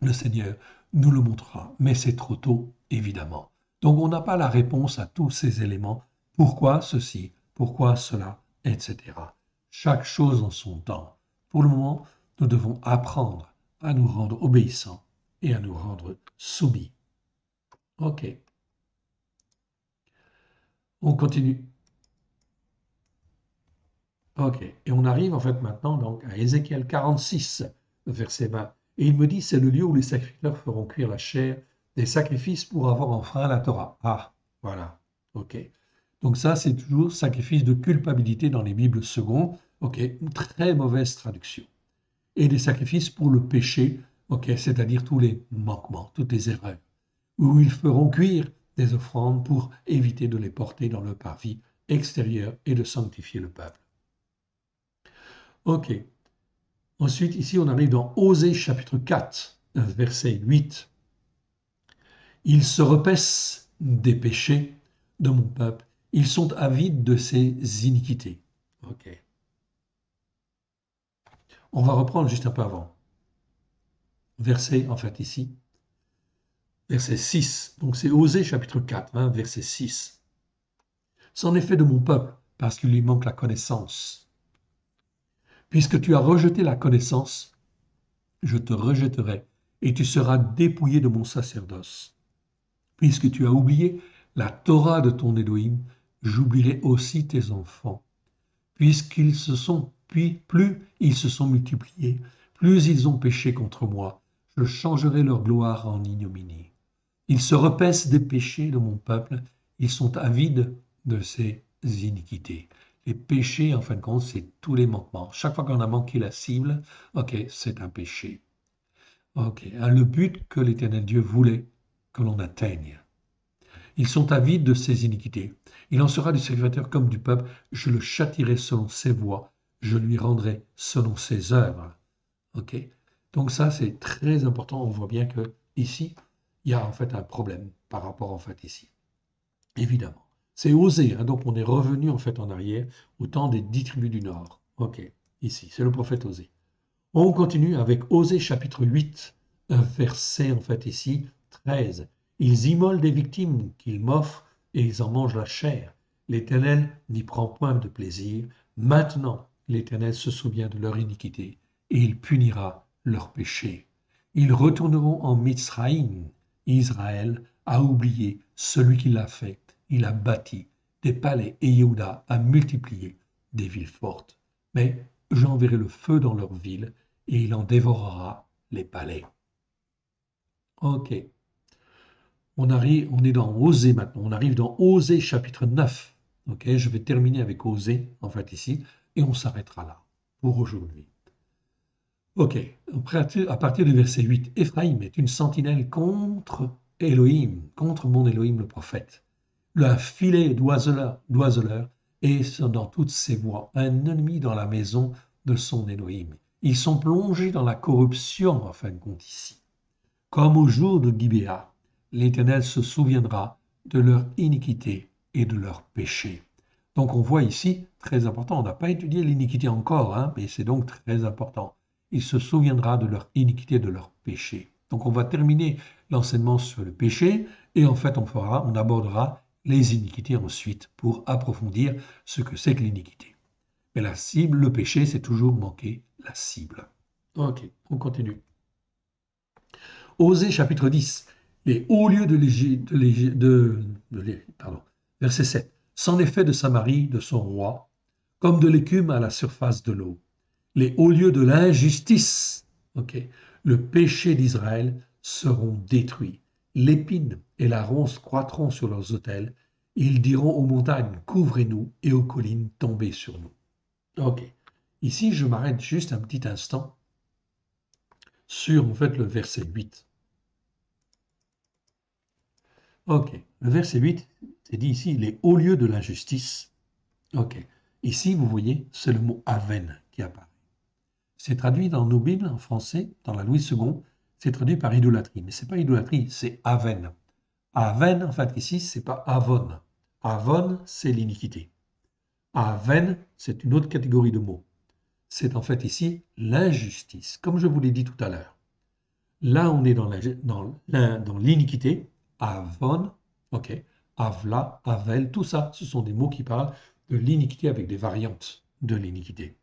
Le Seigneur nous le montrera, mais c'est trop tôt évidemment. Donc on n'a pas la réponse à tous ces éléments. Pourquoi ceci, pourquoi cela, etc. Chaque chose en son temps. Pour le moment, nous devons apprendre à nous rendre obéissants et à nous rendre soumis. Ok, on continue. Ok, et on arrive en fait maintenant donc à Ézéchiel 46, verset 20. Et il me dit, c'est le lieu où les sacrificateurs feront cuire la chair des sacrifices pour avoir enfreint la Torah. Ah, voilà, ok. Donc ça, c'est toujours sacrifice de culpabilité dans les Bibles secondes. Ok, une très mauvaise traduction. Et des sacrifices pour le péché, ok, c'est-à-dire tous les manquements, toutes les erreurs, où ils feront cuire des offrandes pour éviter de les porter dans le parvis extérieur et de sanctifier le peuple. Ok. Ensuite, ici, on arrive dans Osée chapitre 4, verset 8. Ils se repaissent des péchés de mon peuple. Ils sont avides de ses iniquités. Ok. On va reprendre juste un peu avant. Verset, en fait, ici. Verset 6. Donc, c'est Osée chapitre 4, hein, verset 6. C'en est fait de mon peuple, parce qu'il lui manque la connaissance. Puisque tu as rejeté la connaissance, je te rejetterai, et tu seras dépouillé de mon sacerdoce. Puisque tu as oublié la Torah de ton Élohim, j'oublierai aussi tes enfants. Puisqu'ils se sont, puis plus ils se sont multipliés, plus ils ont péché contre moi, je changerai leur gloire en ignominie. Ils se repaissent des péchés de mon peuple, ils sont avides de ses iniquités. Les péchés, en fin de compte, c'est tous les manquements. Chaque fois qu'on a manqué la cible, ok, c'est un péché. Ok, le but que l'Éternel Dieu voulait que l'on atteigne. Ils sont avides de ses iniquités. Il en sera du sacrificateur comme du peuple. Je le châtirai selon ses voies. Je lui rendrai selon ses œuvres. Ok. Donc ça, c'est très important. On voit bien que ici, il y a en fait un problème par rapport en fait ici. Évidemment. C'est Osée, hein, donc on est revenu en fait en arrière au temps des 10 tribus du Nord. Ok. Ici, c'est le prophète Osée. On continue avec Osée chapitre 8, verset en fait ici 13. Ils immolent des victimes qu'ils m'offrent et ils en mangent la chair. L'Éternel n'y prend point de plaisir. Maintenant, l'Éternel se souvient de leur iniquité et il punira leur péché. Ils retourneront en Mitsraïm. Israël a oublié celui qui l'a fait. Il a bâti des palais et Yehuda a multiplié des villes fortes. Mais j'enverrai le feu dans leurs villes et il en dévorera les palais. Ok, on est dans Osée maintenant, on arrive dans Osée chapitre 9. Ok, je vais terminer avec Osée, en fait ici, et on s'arrêtera là pour aujourd'hui. Ok, à partir du verset 8, Éphraïm est une sentinelle contre Elohim, contre mon Elohim le prophète. Le filet d'oiseleur est dans toutes ses voies, un ennemi dans la maison de son Elohim. Ils sont plongés dans la corruption, en fin de compte ici. Comme au jour de Gibéa, l'Éternel se souviendra de leur iniquité et de leur péché. Donc on voit ici, très important, on n'a pas étudié l'iniquité encore, hein, mais c'est donc très important. Il se souviendra de leur iniquité, de leur péché. Donc on va terminer l'enseignement sur le péché et en fait on abordera les iniquités ensuite pour approfondir ce que c'est que l'iniquité. Mais la cible, le péché, c'est toujours manquer la cible. Ok, on continue. Osée chapitre 10, les hauts lieux pardon, verset 7. C'en est fait de Samarie, de son roi, comme de l'écume à la surface de l'eau. Les hauts lieux de l'injustice, ok, le péché d'Israël seront détruits. L'épine et la ronce croîtront sur leurs autels. Ils diront aux montagnes, couvrez-nous, et aux collines, tombez sur nous. Ok. Ici, je m'arrête juste un petit instant sur en fait le verset 8. Ok. Le verset 8, c'est dit ici, les hauts lieux de l'injustice. Ok. Ici, vous voyez, c'est le mot aven qui apparaît. C'est traduit dans nos Bibles en français, dans la Louis II, c'est traduit par idolâtrie. Mais ce n'est pas idolâtrie, c'est aven. Aven, en fait, ici, ce n'est pas avon. Avon, c'est l'iniquité. Aven, c'est une autre catégorie de mots. C'est en fait ici l'injustice, comme je vous l'ai dit tout à l'heure. Là, on est dans l'iniquité. Avon, ok. Avla, avel, tout ça, ce sont des mots qui parlent de l'iniquité avec des variantes de l'iniquité.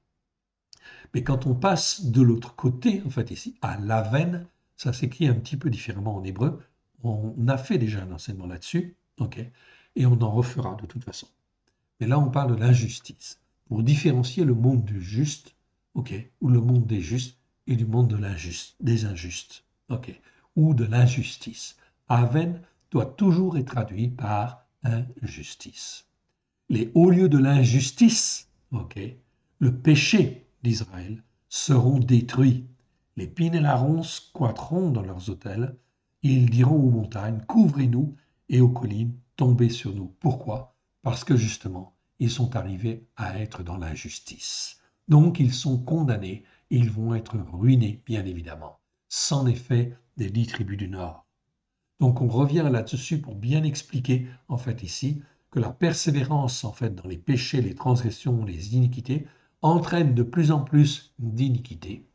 Mais quand on passe de l'autre côté, en fait ici, à l'aven, ça s'écrit un petit peu différemment en hébreu. On a fait déjà un enseignement là-dessus, ok. Et on en refera de toute façon. Mais là, on parle de l'injustice. Pour différencier le monde du juste, ok, ou le monde des justes, et du monde de des injustes, ok, ou de l'injustice. Aven doit toujours être traduit par injustice. Les hauts lieux de l'injustice, ok, le péché d'Israël, seront détruits. Les pines et la ronce squatteront dans leurs autels. Ils diront aux montagnes, couvrez-nous, et aux collines, tombez sur nous. Pourquoi? Parce que justement, ils sont arrivés à être dans l'injustice. Donc, ils sont condamnés, ils vont être ruinés, bien évidemment. C'en est fait des 10 tribus du Nord. Donc, on revient là-dessus pour bien expliquer, en fait, ici, que la persévérance, en fait, dans les péchés, les transgressions, les iniquités, entraîne de plus en plus d'iniquités.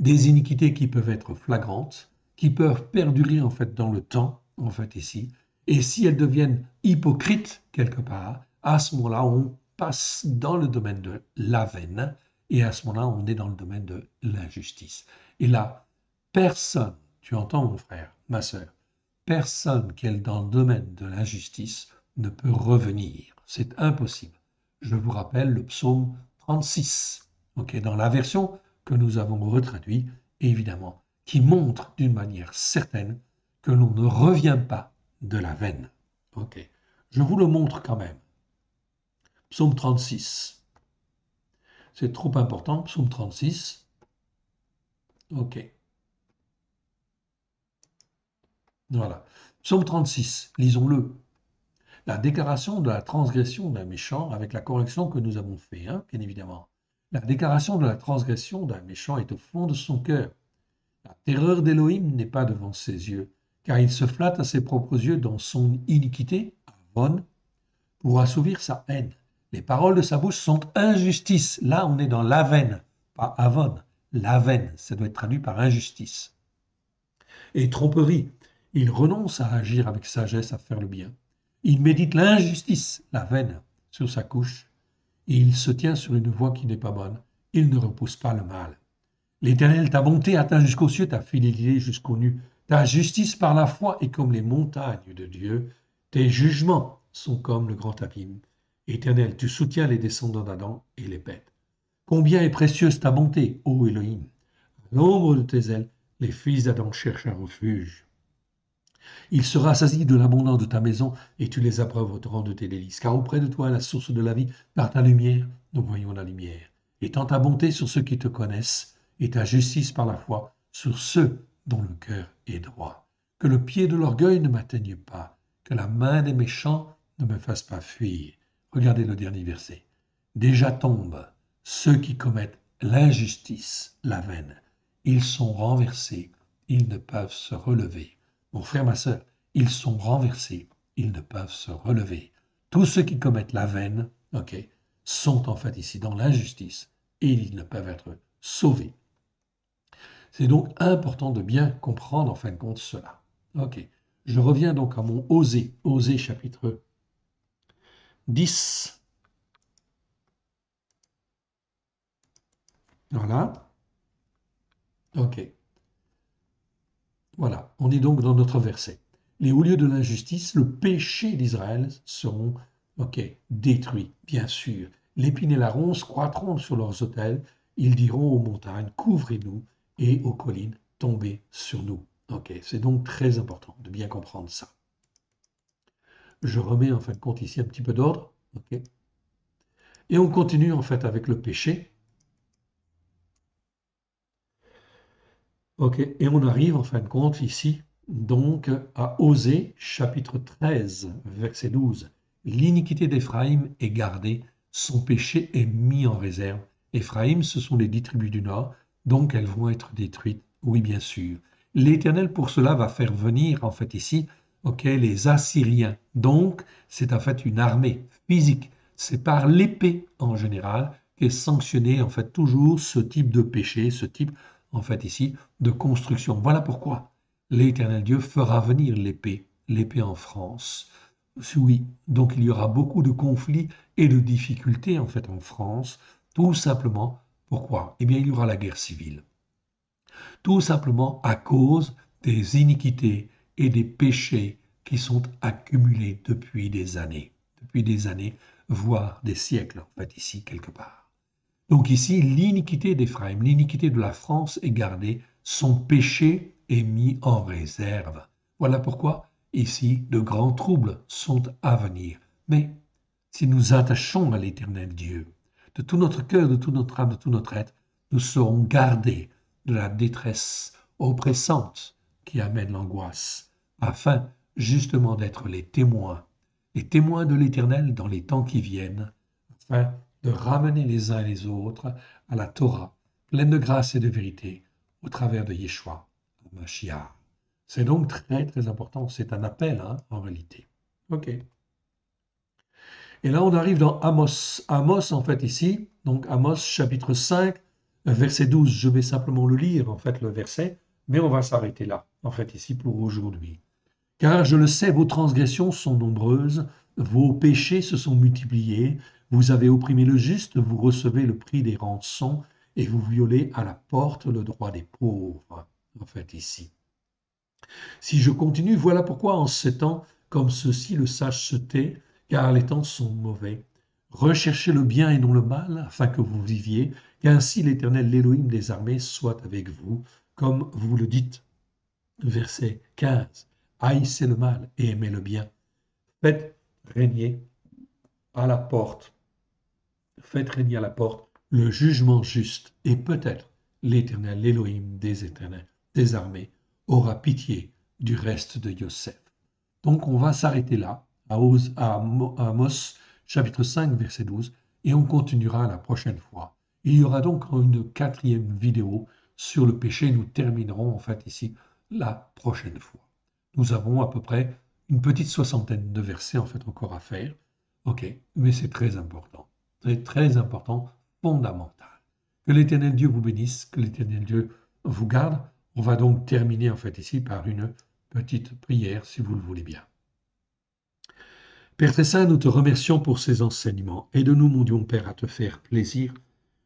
Des iniquités qui peuvent être flagrantes, qui peuvent perdurer, en fait, dans le temps, en fait, ici. Et si elles deviennent hypocrites, quelque part, à ce moment-là, on passe dans le domaine de la veine, et à ce moment-là, on est dans le domaine de l'injustice. Et là, personne, tu entends mon frère, ma sœur, personne qui est dans le domaine de l'injustice ne peut revenir. C'est impossible. Je vous rappelle le psaume 36, okay, dans la version que nous avons retraduite, évidemment, qui montre d'une manière certaine que l'on ne revient pas de la veine. Okay. Je vous le montre quand même. Psaume 36. C'est trop important, psaume 36. Ok. Voilà. Psaume 36, lisons-le. La déclaration de la transgression d'un méchant avec la correction que nous avons fait, hein, bien évidemment. La déclaration de la transgression d'un méchant est au fond de son cœur. La terreur d'Élohim n'est pas devant ses yeux, car il se flatte à ses propres yeux dans son iniquité, Avon, pour assouvir sa haine. Les paroles de sa bouche sont injustice. Là, on est dans l'aven, pas Avon. L'aven, ça doit être traduit par injustice. Et tromperie. Il renonce à agir avec sagesse, à faire le bien. Il médite l'injustice, la veine, sur sa couche. Et il se tient sur une voie qui n'est pas bonne. Il ne repousse pas le mal. L'Éternel, ta bonté atteint jusqu'aux cieux, ta fidélité jusqu'aux nues. Ta justice par la foi est comme les montagnes de Dieu. Tes jugements sont comme le grand abîme. Éternel, tu soutiens les descendants d'Adam et les bêtes. Combien est précieuse ta bonté, ô Elohim! À l'ombre de tes ailes, les fils d'Adam cherchent un refuge. Ils se rassasient de l'abondance de ta maison et tu les abreuves au torrent de tes délices. Car auprès de toi est la source de la vie. Par ta lumière, nous voyons la lumière. Étends ta bonté sur ceux qui te connaissent et ta justice par la foi sur ceux dont le cœur est droit. Que le pied de l'orgueil ne m'atteigne pas, que la main des méchants ne me fasse pas fuir. Regardez le dernier verset. Déjà tombent ceux qui commettent l'injustice, la veine. Ils sont renversés, ils ne peuvent se relever. Mon frère, ma sœur, ils sont renversés, ils ne peuvent se relever. Tous ceux qui commettent la veine, okay, sont en fait ici dans l'injustice et ils ne peuvent être sauvés. C'est donc important de bien comprendre en fin de compte cela. Ok. Je reviens donc à mon Osée, Osée chapitre 10. Voilà. Ok. Voilà. On est donc dans notre verset. Les hauts lieux de l'injustice, le péché d'Israël seront détruits, bien sûr. L'épine et la ronce croîtront sur leurs autels. Ils diront aux montagnes, couvrez-nous, et aux collines, tombez sur nous. C'est donc très important de bien comprendre ça. Je remets en fin de compte ici un petit peu d'ordre. Et on continue en fait avec le péché. Et on arrive en fin de compte ici donc à Osée chapitre 13, verset 12. L'iniquité d'Éphraïm est gardée, son péché est mis en réserve. Éphraïm, ce sont les 10 tribus du Nord, donc elles vont être détruites, oui bien sûr. l'Éternel pour cela va faire venir en fait ici, ok, les Assyriens. Donc, c'est en fait une armée physique. C'est par l'épée en général qu'est sanctionné en fait toujours ce type de péché, ce type en fait ici de construction. Voilà pourquoi l'Éternel Dieu fera venir l'épée, l'épée en France. Oui, donc il y aura beaucoup de conflits et de difficultés en fait en France, tout simplement. Pourquoi? Eh bien, il y aura la guerre civile. Tout simplement à cause des iniquités et des péchés qui sont accumulés depuis des années, voire des siècles, en fait, ici, quelque part. Donc ici, l'iniquité d'Éphraïm, l'iniquité de la France est gardée, son péché est mis en réserve. Voilà pourquoi, ici, de grands troubles sont à venir. Mais si nous attachons à l'Éternel Dieu, de tout notre cœur, de toute notre âme, de tout notre être, nous serons gardés de la détresse oppressante qui amène l'angoisse, afin justement d'être les témoins de l'Éternel dans les temps qui viennent, afin de ramener les uns et les autres à la Torah, pleine de grâce et de vérité, au travers de Yeshua, Mashiach. C'est donc très très important, c'est un appel hein, en réalité. Ok. Et là, on arrive dans Amos. Amos, en fait, ici, donc Amos, chapitre 5, verset 12. Je vais simplement le lire, en fait, le verset, mais on va s'arrêter là, en fait, ici, pour aujourd'hui. Car je le sais, vos transgressions sont nombreuses, vos péchés se sont multipliés, vous avez opprimé le juste, vous recevez le prix des rançons, et vous violez à la porte le droit des pauvres, en fait, ici. Si je continue, voilà pourquoi en ces temps, comme ceux-ci, le sage se tait, car les temps sont mauvais. Recherchez le bien et non le mal, afin que vous viviez, qu'ainsi l'Éternel, l'Élohim des armées, soit avec vous, comme vous le dites. Verset 15. Haïssez le mal et aimez le bien. Faites régner à la porte, faites régner à la porte le jugement juste, et peut-être l'Éternel, l'Élohim des éternels, des armées, aura pitié du reste de Yosef. Donc on va s'arrêter là, à Amos chapitre 5, verset 12, et on continuera la prochaine fois. Il y aura donc une quatrième vidéo sur le péché. Nous terminerons en fait ici la prochaine fois. Nous avons à peu près une petite soixantaine de versets en fait encore à faire. Ok, mais c'est très important. C'est très important, fondamental. Que l'Éternel Dieu vous bénisse, que l'Éternel Dieu vous garde. On va donc terminer en fait ici par une petite prière si vous le voulez bien. Père très saint, nous te remercions pour ces enseignements. Aide-nous, mon Dieu, mon Père, à te faire plaisir,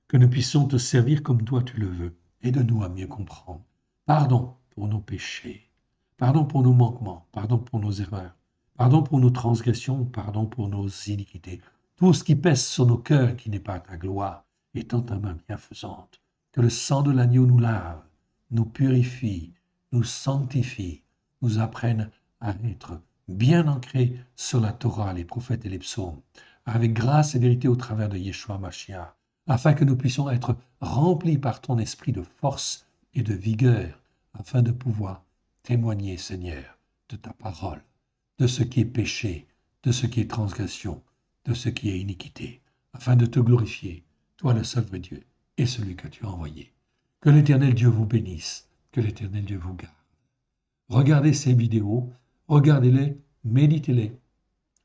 que nous puissions te servir comme toi tu le veux. Aide-nous à mieux comprendre. Pardon pour nos péchés, pardon pour nos manquements, pardon pour nos erreurs, pardon pour nos transgressions, pardon pour nos iniquités. Tout ce qui pèse sur nos cœurs qui n'est pas ta gloire, étant ta main bienfaisante. Que le sang de l'agneau nous lave, nous purifie, nous sanctifie, nous apprenne à être bien ancrés sur la Torah, les prophètes et les psaumes, avec grâce et vérité au travers de Yeshua Mashiach, afin que nous puissions être remplis par ton esprit de force et de vigueur, afin de pouvoir témoigner, Seigneur, de ta parole, de ce qui est péché, de ce qui est transgression, de ce qui est iniquité, afin de te glorifier, toi le seul vrai Dieu et celui que tu as envoyé. Que l'Éternel Dieu vous bénisse, que l'Éternel Dieu vous garde. Regardez ces vidéos, regardez-les, méditez-les,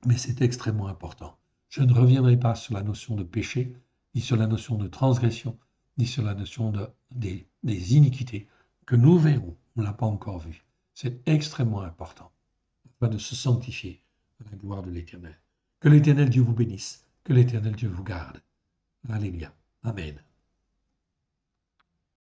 mais c'est extrêmement important. Je ne reviendrai pas sur la notion de péché, ni sur la notion de transgression, ni sur la notion des iniquités, que nous verrons, on ne l'a pas encore vu. C'est extrêmement important, afin de se sanctifier à la gloire de l'Éternel. Que l'Éternel Dieu vous bénisse, que l'Éternel Dieu vous garde. Alléluia. Amen.